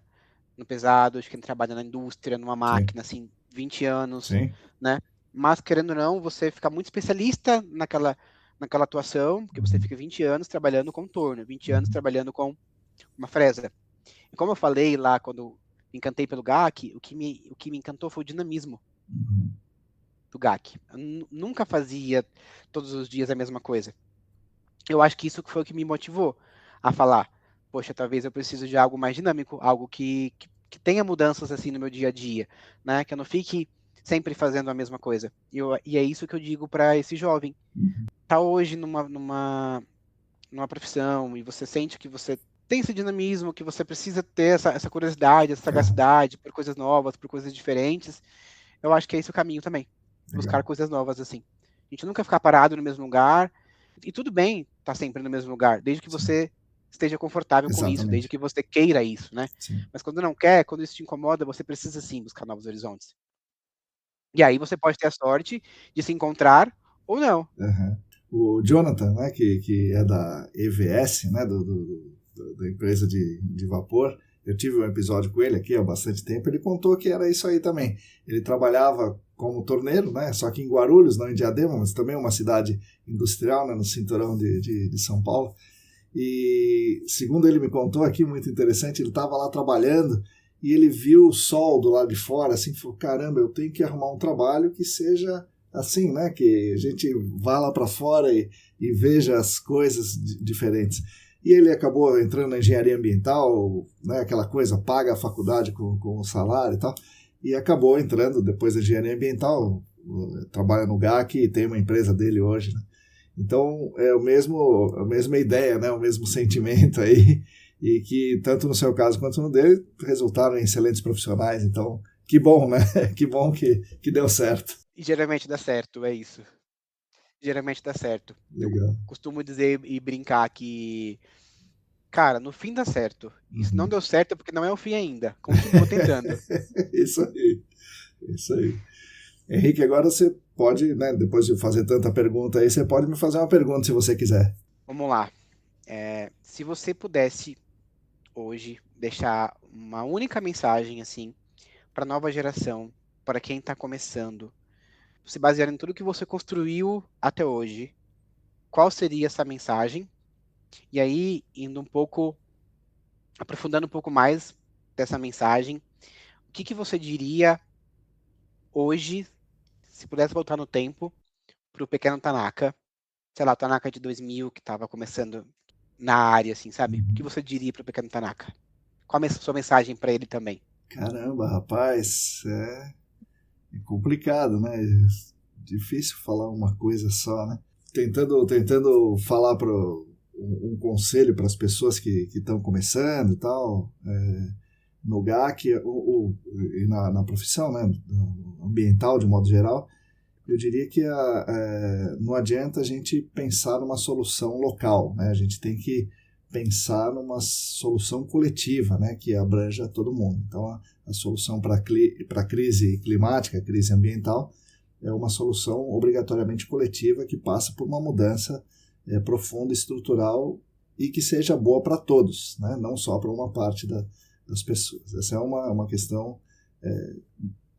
no pesado, de quem trabalha na indústria, numa Sim, máquina, assim, 20 anos, sim. né? Mas, querendo ou não, você fica muito especialista naquela atuação, porque você Uhum. fica 20 anos trabalhando com torno, 20 anos Uhum. trabalhando com uma fresa. E como eu falei lá quando me encantei pelo GAC, o que me encantou foi o dinamismo Uhum. do GAC. Eu nunca fazia todos os dias a mesma coisa. Eu acho que isso foi o que me motivou a falar, poxa, talvez eu precise de algo mais dinâmico, algo que tenha mudanças assim no meu dia a dia, né? Que eu não fique sempre fazendo a mesma coisa. E é isso que eu digo para esse jovem. Uhum. Tá hoje numa profissão e você sente que você tem esse dinamismo, que você precisa ter essa curiosidade, essa Aham. sagacidade por coisas novas, por coisas diferentes, eu acho que é esse o caminho também. Buscar Legal. coisas novas, assim. A gente nunca ficar parado no mesmo lugar. E tudo bem estar sempre no mesmo lugar, desde que Sim. você esteja confortável com isso, desde Exatamente. que você queira isso, né? Sim. Mas quando não quer, quando isso te incomoda, você precisa sim buscar novos horizontes. E aí você pode ter a sorte de se encontrar ou não. Aham. O Jonathan, né, que é da EVS, né, da empresa de vapor, eu tive um episódio com ele aqui há bastante tempo, ele contou que era isso aí também. Ele trabalhava como torneiro, né, só que em Guarulhos, não em Diadema, mas também uma cidade industrial, né, no cinturão de São Paulo. E segundo ele me contou aqui, muito interessante, ele estava lá trabalhando e ele viu o sol do lado de fora, assim, falou, caramba, eu tenho que arrumar um trabalho que seja assim, né, que a gente vá lá para fora e veja as coisas diferentes. E ele acabou entrando na engenharia ambiental, né, aquela coisa, paga a faculdade com o salário e tal, e acabou entrando depois da engenharia ambiental, trabalha no GAC e tem uma empresa dele hoje, né? Então, é a mesma ideia, né? O mesmo sentimento aí, e que tanto no seu caso quanto no dele resultaram em excelentes profissionais. Então, que bom, né? Que bom que deu certo. E geralmente dá certo, é isso. Geralmente dá certo. Legal. Eu costumo dizer e brincar que, cara, no fim dá certo. E se não deu certo é porque não é o fim ainda. Continua tentando. Isso aí, isso aí. Henrique, agora você pode, né, depois de fazer tanta pergunta aí, você pode me fazer uma pergunta se você quiser. Vamos lá. Se você pudesse hoje deixar uma única mensagem assim para a nova geração, para quem está começando, se basear em tudo que você construiu até hoje, qual seria essa mensagem? E aí, indo um pouco, aprofundando um pouco mais dessa mensagem, o que você diria hoje, se pudesse voltar no tempo, para o pequeno Tanaka, sei lá, o Tanaka de 2000, que estava começando na área, assim, sabe? O que você diria para o pequeno Tanaka? Qual a sua mensagem para ele também? Caramba, rapaz, é complicado, né? Difícil falar uma coisa só, né? Tentando falar um conselho para as pessoas que estão começando e tal, no GAC e na profissão, né? Ambiental de modo geral, eu diria que não adianta a gente pensar numa solução local, né? A gente tem que pensar numa solução coletiva, né? Que abranja todo mundo. Então, a solução para a crise climática, a crise ambiental, é uma solução obrigatoriamente coletiva que passa por uma mudança profunda, estrutural e que seja boa para todos, né? Não só para uma parte das pessoas. Essa é uma questão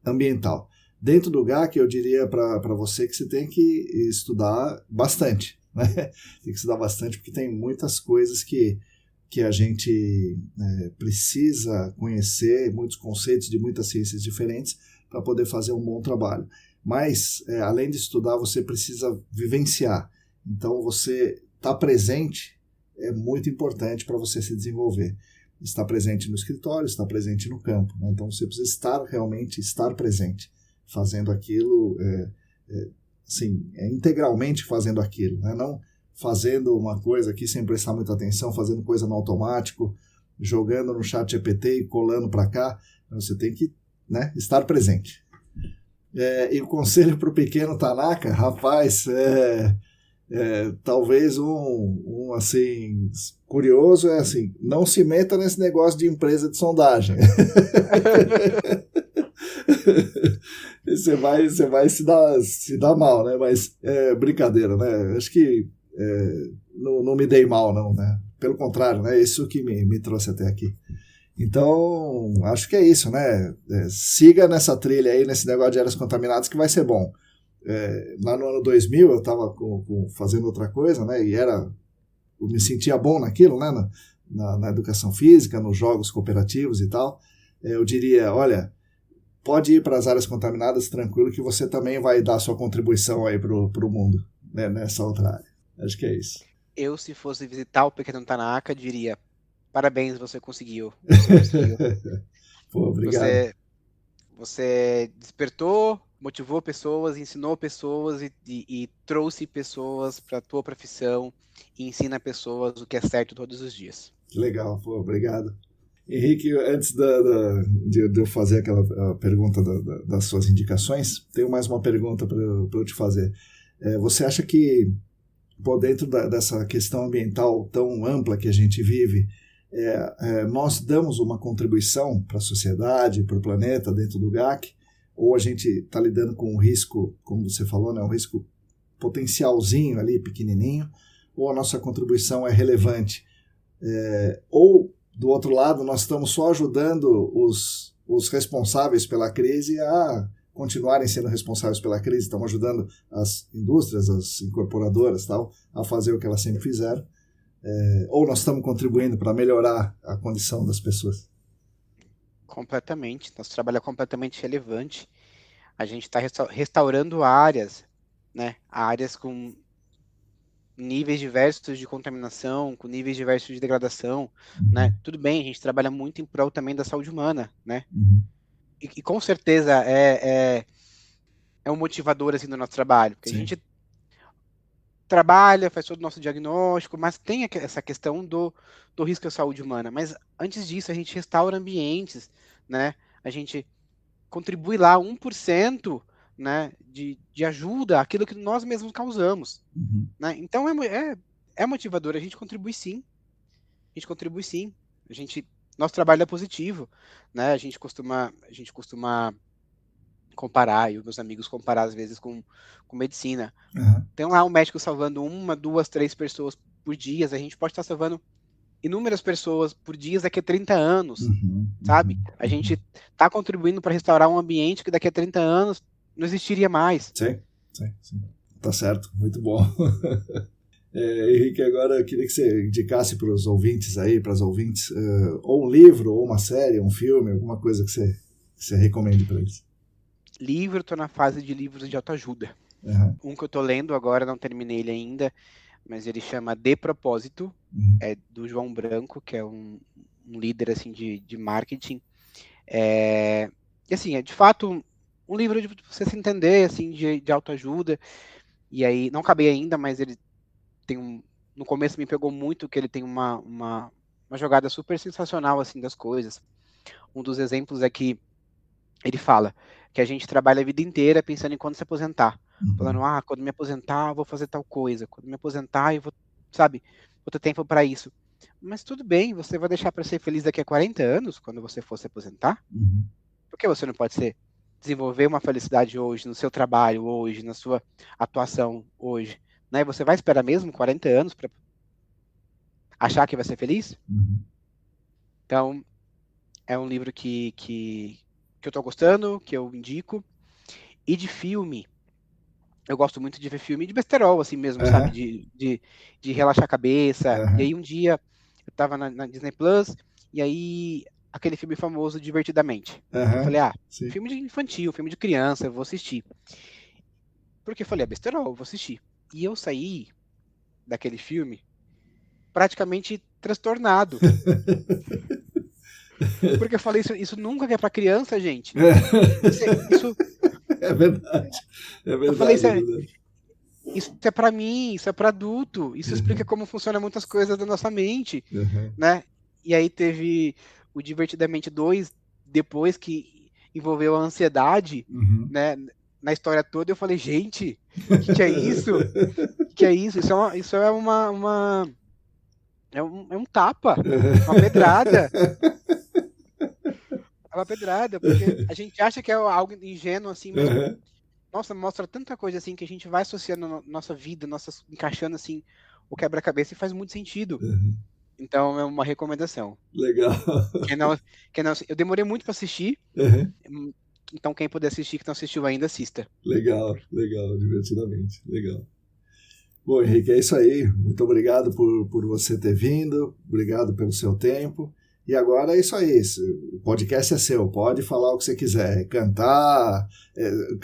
ambiental. Dentro do GAC, eu diria para você que você tem que estudar bastante, né? Tem que estudar bastante porque tem muitas coisas que a gente precisa conhecer, muitos conceitos de muitas ciências diferentes para poder fazer um bom trabalho. Mas, além de estudar, você precisa vivenciar. Então, você estar presente é muito importante para você se desenvolver. Estar presente no escritório, estar presente no campo, né? Então, você precisa realmente estar presente, fazendo aquilo, integralmente fazendo aquilo, né? Não fazendo uma coisa aqui sem prestar muita atenção, fazendo coisa no automático, jogando no chat GPT e colando para cá. Você tem que, né, estar presente. E o conselho para o pequeno Tanaka, rapaz, talvez um assim curioso é assim, não se meta nesse negócio de empresa de sondagem. Você vai se dar mal, né? Mas brincadeira, né? Acho que não me dei mal, não, né? Pelo contrário, né? Isso que me trouxe até aqui. Então, acho que é isso, né? Siga nessa trilha aí, nesse negócio de áreas contaminadas, que vai ser bom. Lá no ano 2000, eu estava fazendo outra coisa, né? E eu me sentia bom naquilo, né? Na educação física, nos jogos cooperativos e tal. Eu diria, olha, pode ir para as áreas contaminadas tranquilo, que você também vai dar sua contribuição aí pro mundo, né? Nessa outra área. Acho que é isso. Eu, se fosse visitar o pequeno Tanaka, diria: parabéns, você conseguiu. Pô, obrigado. Você despertou, motivou pessoas, ensinou pessoas e trouxe pessoas para a tua profissão e ensina pessoas o que é certo todos os dias. Que legal, pô, obrigado. Henrique, antes de eu fazer aquela pergunta das suas indicações, tenho mais uma pergunta para eu te fazer. Você acha que, dentro dessa questão ambiental tão ampla que a gente vive, nós damos uma contribuição para a sociedade, para o planeta, dentro do GAC, ou a gente está lidando com um risco, como você falou, né, um risco potencialzinho ali, pequenininho, ou a nossa contribuição é relevante? Ou, do outro lado, nós estamos só ajudando os responsáveis pela crise a continuarem sendo responsáveis pela crise, estamos ajudando as indústrias, as incorporadoras, tal, a fazer o que elas sempre fizeram, ou nós estamos contribuindo para melhorar a condição das pessoas? Completamente. Nosso trabalho é completamente relevante. A gente está restaurando áreas, né? Áreas com níveis diversos de contaminação, com níveis diversos de degradação, né? Tudo bem, a gente trabalha muito em prol também da saúde humana, né? Uhum. E com certeza um motivador assim do nosso trabalho, porque Sim. a gente trabalha, faz todo o nosso diagnóstico, mas tem essa questão do risco à saúde humana. Mas antes disso, a gente restaura ambientes, né? A gente contribui lá 1%, né, de ajuda àquilo que nós mesmos causamos. Uhum. Né? Então é motivador, a gente contribui sim. A gente contribui sim. Nosso trabalho é positivo, né? A gente costuma comparar, e os meus amigos comparar às vezes com medicina. Uhum. Tem lá um médico salvando 1, 2, 3 pessoas por dia, a gente pode estar salvando inúmeras pessoas por dia daqui a 30 anos, Uhum. sabe? Uhum. A gente está contribuindo para restaurar um ambiente que daqui a 30 anos não existiria mais. Sim, sim, sim. Tá certo, muito bom. Henrique, agora eu queria que você indicasse para os ouvintes aí, para as ouvintes, ou um livro, ou uma série, um filme, alguma coisa que você recomende para eles. Livro, estou na fase de livros de autoajuda. Uhum. Um que eu estou lendo agora, não terminei ele ainda, mas ele chama De Propósito, é do João Branco, que é um líder assim de marketing. E assim, é de fato um livro de você se entender assim de autoajuda. E aí, não acabei ainda, mas ele tem no começo me pegou muito que ele tem uma jogada super sensacional assim das coisas. Um dos exemplos é que ele fala que a gente trabalha a vida inteira pensando em quando se aposentar. Falando, quando me aposentar, eu vou fazer tal coisa. Quando me aposentar, eu vou, sabe, vou ter tempo para isso. Mas tudo bem, você vai deixar para ser feliz daqui a 40 anos, quando você for se aposentar? Uhum. Por que você não pode desenvolver uma felicidade hoje, no seu trabalho hoje, na sua atuação hoje? Né? Você vai esperar mesmo 40 anos para achar que vai ser feliz? Uhum. Então, é um livro que eu estou gostando, que eu indico. E de filme, eu gosto muito de ver filme de besterol, assim mesmo, sabe? Uhum. De relaxar a cabeça. E Uhum. aí um dia eu tava na Disney Plus, e aí aquele filme famoso Divertidamente. Que eu Uhum. falei, Sim. filme de infantil, filme de criança, eu vou assistir. Porque eu falei, besterol, eu vou assistir. E eu saí daquele filme praticamente transtornado. Porque eu falei, isso nunca é pra criança, gente. Isso, É verdade. É eu falei, verdade, é verdade. isso é pra mim, isso é pra adulto. Isso explica Uhum. como funcionam muitas coisas da nossa mente. Uhum. Né? E aí teve o Divertidamente 2, depois que envolveu a ansiedade, Uhum. né? Na história toda, eu falei, gente, o que é isso? O que é isso? Isso é é um tapa, uma pedrada. É uma pedrada, porque a gente acha que é algo ingênuo, assim, mas, Uhum. nossa, mostra tanta coisa, assim, que a gente vai associando na nossa vida, encaixando, assim, o quebra-cabeça e faz muito sentido. Uhum. Então, é uma recomendação. Legal. Quem não, quem não, eu demorei muito para assistir, Uhum. então quem puder assistir, que não assistiu ainda, assista. Legal, legal, divertidamente. Legal. Bom, Henrique, é isso aí. Muito obrigado por você ter vindo, obrigado pelo seu tempo. E agora é isso aí. O podcast é seu, pode falar o que você quiser. Cantar,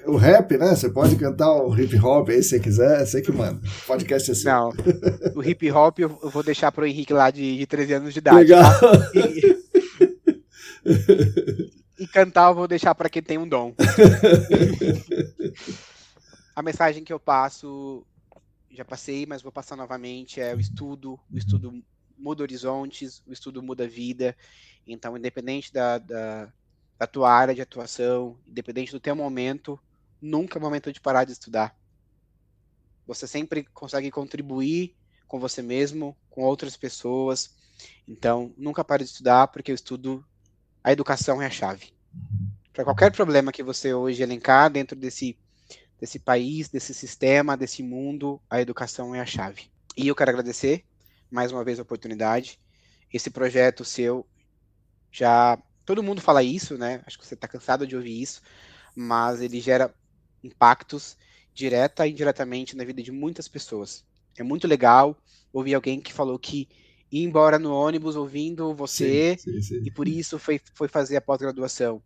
o rap, né? Você pode cantar o hip hop aí se você quiser, você que manda. O podcast é seu. Não, o hip hop eu vou deixar pro Henrique lá de 13 anos de idade, Legal. tá? E cantar eu vou deixar para quem tem um dom. A mensagem que eu passo, já passei, mas vou passar novamente, é o estudo muda horizontes, o estudo muda vida. Então, independente da tua área de atuação, independente do teu momento, nunca é momento de parar de estudar. Você sempre consegue contribuir com você mesmo, com outras pessoas. Então, nunca pare de estudar, porque a educação é a chave. Para qualquer problema que você hoje elencar dentro desse país, desse sistema, desse mundo, a educação é a chave. E eu quero agradecer mais uma vez a oportunidade. Esse projeto seu já. Todo mundo fala isso, né? Acho que você está cansado de ouvir isso, mas ele gera impactos direta e indiretamente na vida de muitas pessoas. É muito legal ouvir alguém que falou que ia embora no ônibus ouvindo Sim, você sim, sim. e por isso foi fazer a pós-graduação.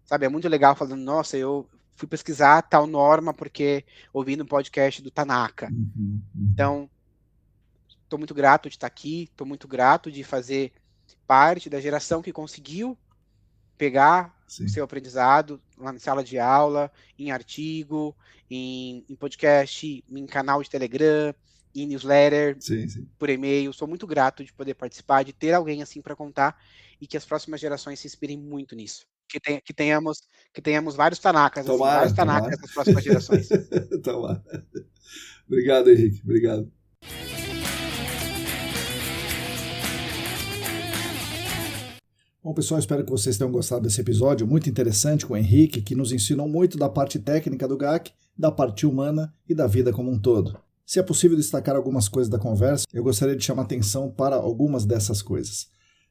Sabe, é muito legal falando, nossa, eu fui pesquisar tal norma porque ouvi no podcast do Tanaka. Uhum, uhum. Então, estou muito grato de estar aqui, estou muito grato de fazer parte da geração que conseguiu pegar Sim. o seu aprendizado lá na sala de aula, em artigo, em podcast, em canal de Telegram, em newsletter, por e-mail. Sou muito grato de poder participar, de ter alguém assim para contar e que as próximas gerações se inspirem muito nisso. Que tenhamos vários Tanakas, vários Tanakas nas próximas gerações. Tomara. Obrigado, Henrique. Obrigado. Bom, pessoal, espero que vocês tenham gostado desse episódio muito interessante com o Henrique, que nos ensinou muito da parte técnica do GAC, da parte humana e da vida como um todo. Se é possível destacar algumas coisas da conversa, eu gostaria de chamar atenção para algumas dessas coisas.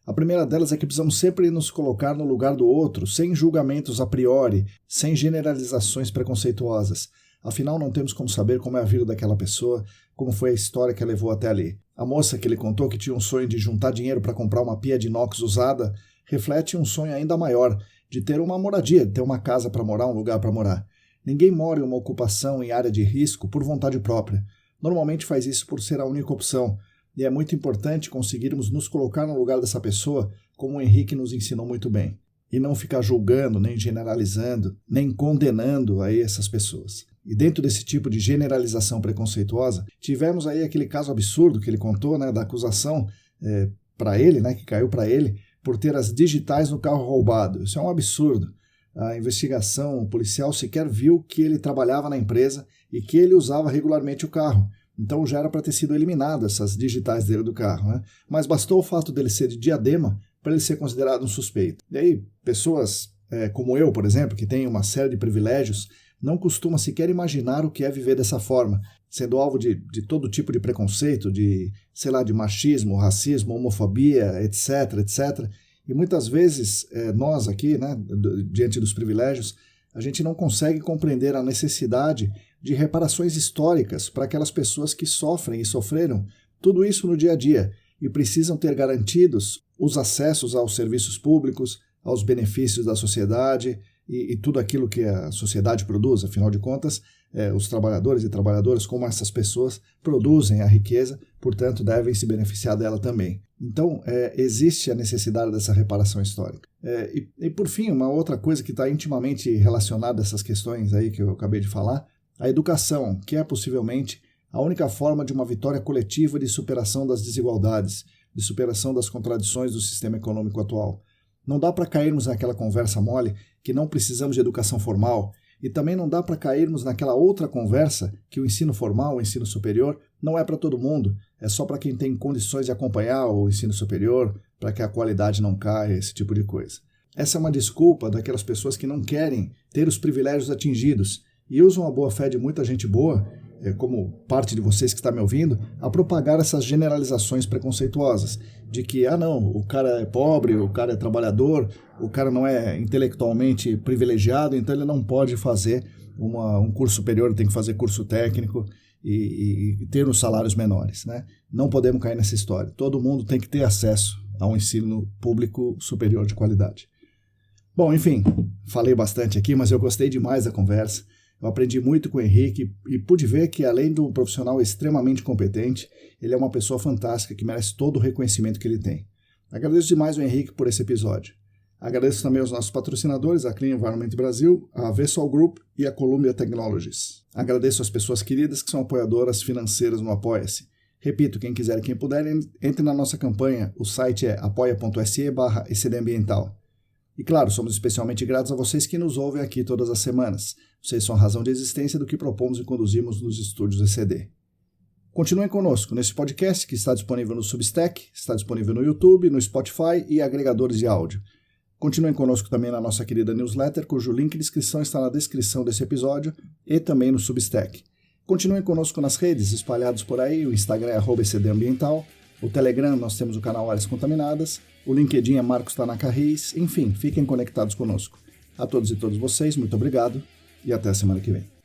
A primeira delas é que precisamos sempre nos colocar no lugar do outro, sem julgamentos a priori, sem generalizações preconceituosas. Afinal, não temos como saber como é a vida daquela pessoa, como foi a história que a levou até ali. A moça que ele contou que tinha um sonho de juntar dinheiro para comprar uma pia de inox usada, reflete um sonho ainda maior, de ter uma moradia, de ter uma casa para morar, um lugar para morar. Ninguém mora em uma ocupação em área de risco por vontade própria. Normalmente faz isso por ser a única opção, e é muito importante conseguirmos nos colocar no lugar dessa pessoa, como o Henrique nos ensinou muito bem, e não ficar julgando, nem generalizando, nem condenando aí essas pessoas. E dentro desse tipo de generalização preconceituosa, tivemos aí aquele caso absurdo que ele contou, né, da acusação para ele, né, que caiu para ele, por ter as digitais no carro roubado. Isso é um absurdo. A investigação policial sequer viu que ele trabalhava na empresa e que ele usava regularmente o carro. Então já era para ter sido eliminado essas digitais dele do carro, né? Mas bastou o fato dele ser de Diadema para ele ser considerado um suspeito. E aí, pessoas como eu, por exemplo, que tem uma série de privilégios, não costumam sequer imaginar o que é viver dessa forma, sendo alvo de todo tipo de preconceito, de machismo, racismo, homofobia, etc, etc. E muitas vezes nós aqui, né, diante dos privilégios, a gente não consegue compreender a necessidade de reparações históricas para aquelas pessoas que sofrem e sofreram tudo isso no dia a dia e precisam ter garantidos os acessos aos serviços públicos, aos benefícios da sociedade e tudo aquilo que a sociedade produz. Afinal de contas, os trabalhadores e trabalhadoras, como essas pessoas, produzem a riqueza, portanto, devem se beneficiar dela também. Então, existe a necessidade dessa reparação histórica. E, por fim, uma outra coisa que está intimamente relacionada a essas questões aí que eu acabei de falar, a educação, que é possivelmente a única forma de uma vitória coletiva de superação das desigualdades, de superação das contradições do sistema econômico atual. Não dá para cairmos naquela conversa mole que não precisamos de educação formal, e também não dá para cairmos naquela outra conversa que o ensino formal, o ensino superior, não é para todo mundo, é só para quem tem condições de acompanhar o ensino superior, para que a qualidade não caia, esse tipo de coisa. Essa é uma desculpa daquelas pessoas que não querem ter os privilégios atingidos e usam a boa-fé de muita gente boa, como parte de vocês que está me ouvindo, a propagar essas generalizações preconceituosas, de que, não, o cara é pobre, o cara é trabalhador, o cara não é intelectualmente privilegiado, então ele não pode fazer um curso superior, ele tem que fazer curso técnico e ter os salários menores, né? Não podemos cair nessa história. Todo mundo tem que ter acesso a um ensino público superior de qualidade. Bom, enfim, falei bastante aqui, mas eu gostei demais da conversa. Eu aprendi muito com o Henrique e pude ver que, além do profissional extremamente competente, ele é uma pessoa fantástica que merece todo o reconhecimento que ele tem. Agradeço demais ao Henrique por esse episódio. Agradeço também aos nossos patrocinadores, a Clean Environment Brasil, a Vessol Group e a Columbia Technologies. Agradeço às pessoas queridas que são apoiadoras financeiras no Apoia-se. Repito, quem quiser e quem puder, entre na nossa campanha. O site é apoia.se/ecdambiental. E claro, somos especialmente gratos a vocês que nos ouvem aqui todas as semanas. Vocês são a razão de existência do que propomos e conduzimos nos estúdios ECD. Continuem conosco nesse podcast que está disponível no Substack, está disponível no YouTube, no Spotify e agregadores de áudio. Continuem conosco também na nossa querida newsletter, cujo link de inscrição está na descrição desse episódio e também no Substack. Continuem conosco nas redes espalhados por aí, o Instagram é @ecdambiental, o Telegram nós temos o canal Áreas Contaminadas, o LinkedIn é Marcos Tanaka Reis, enfim, fiquem conectados conosco. A todos e todas vocês, muito obrigado e até a semana que vem.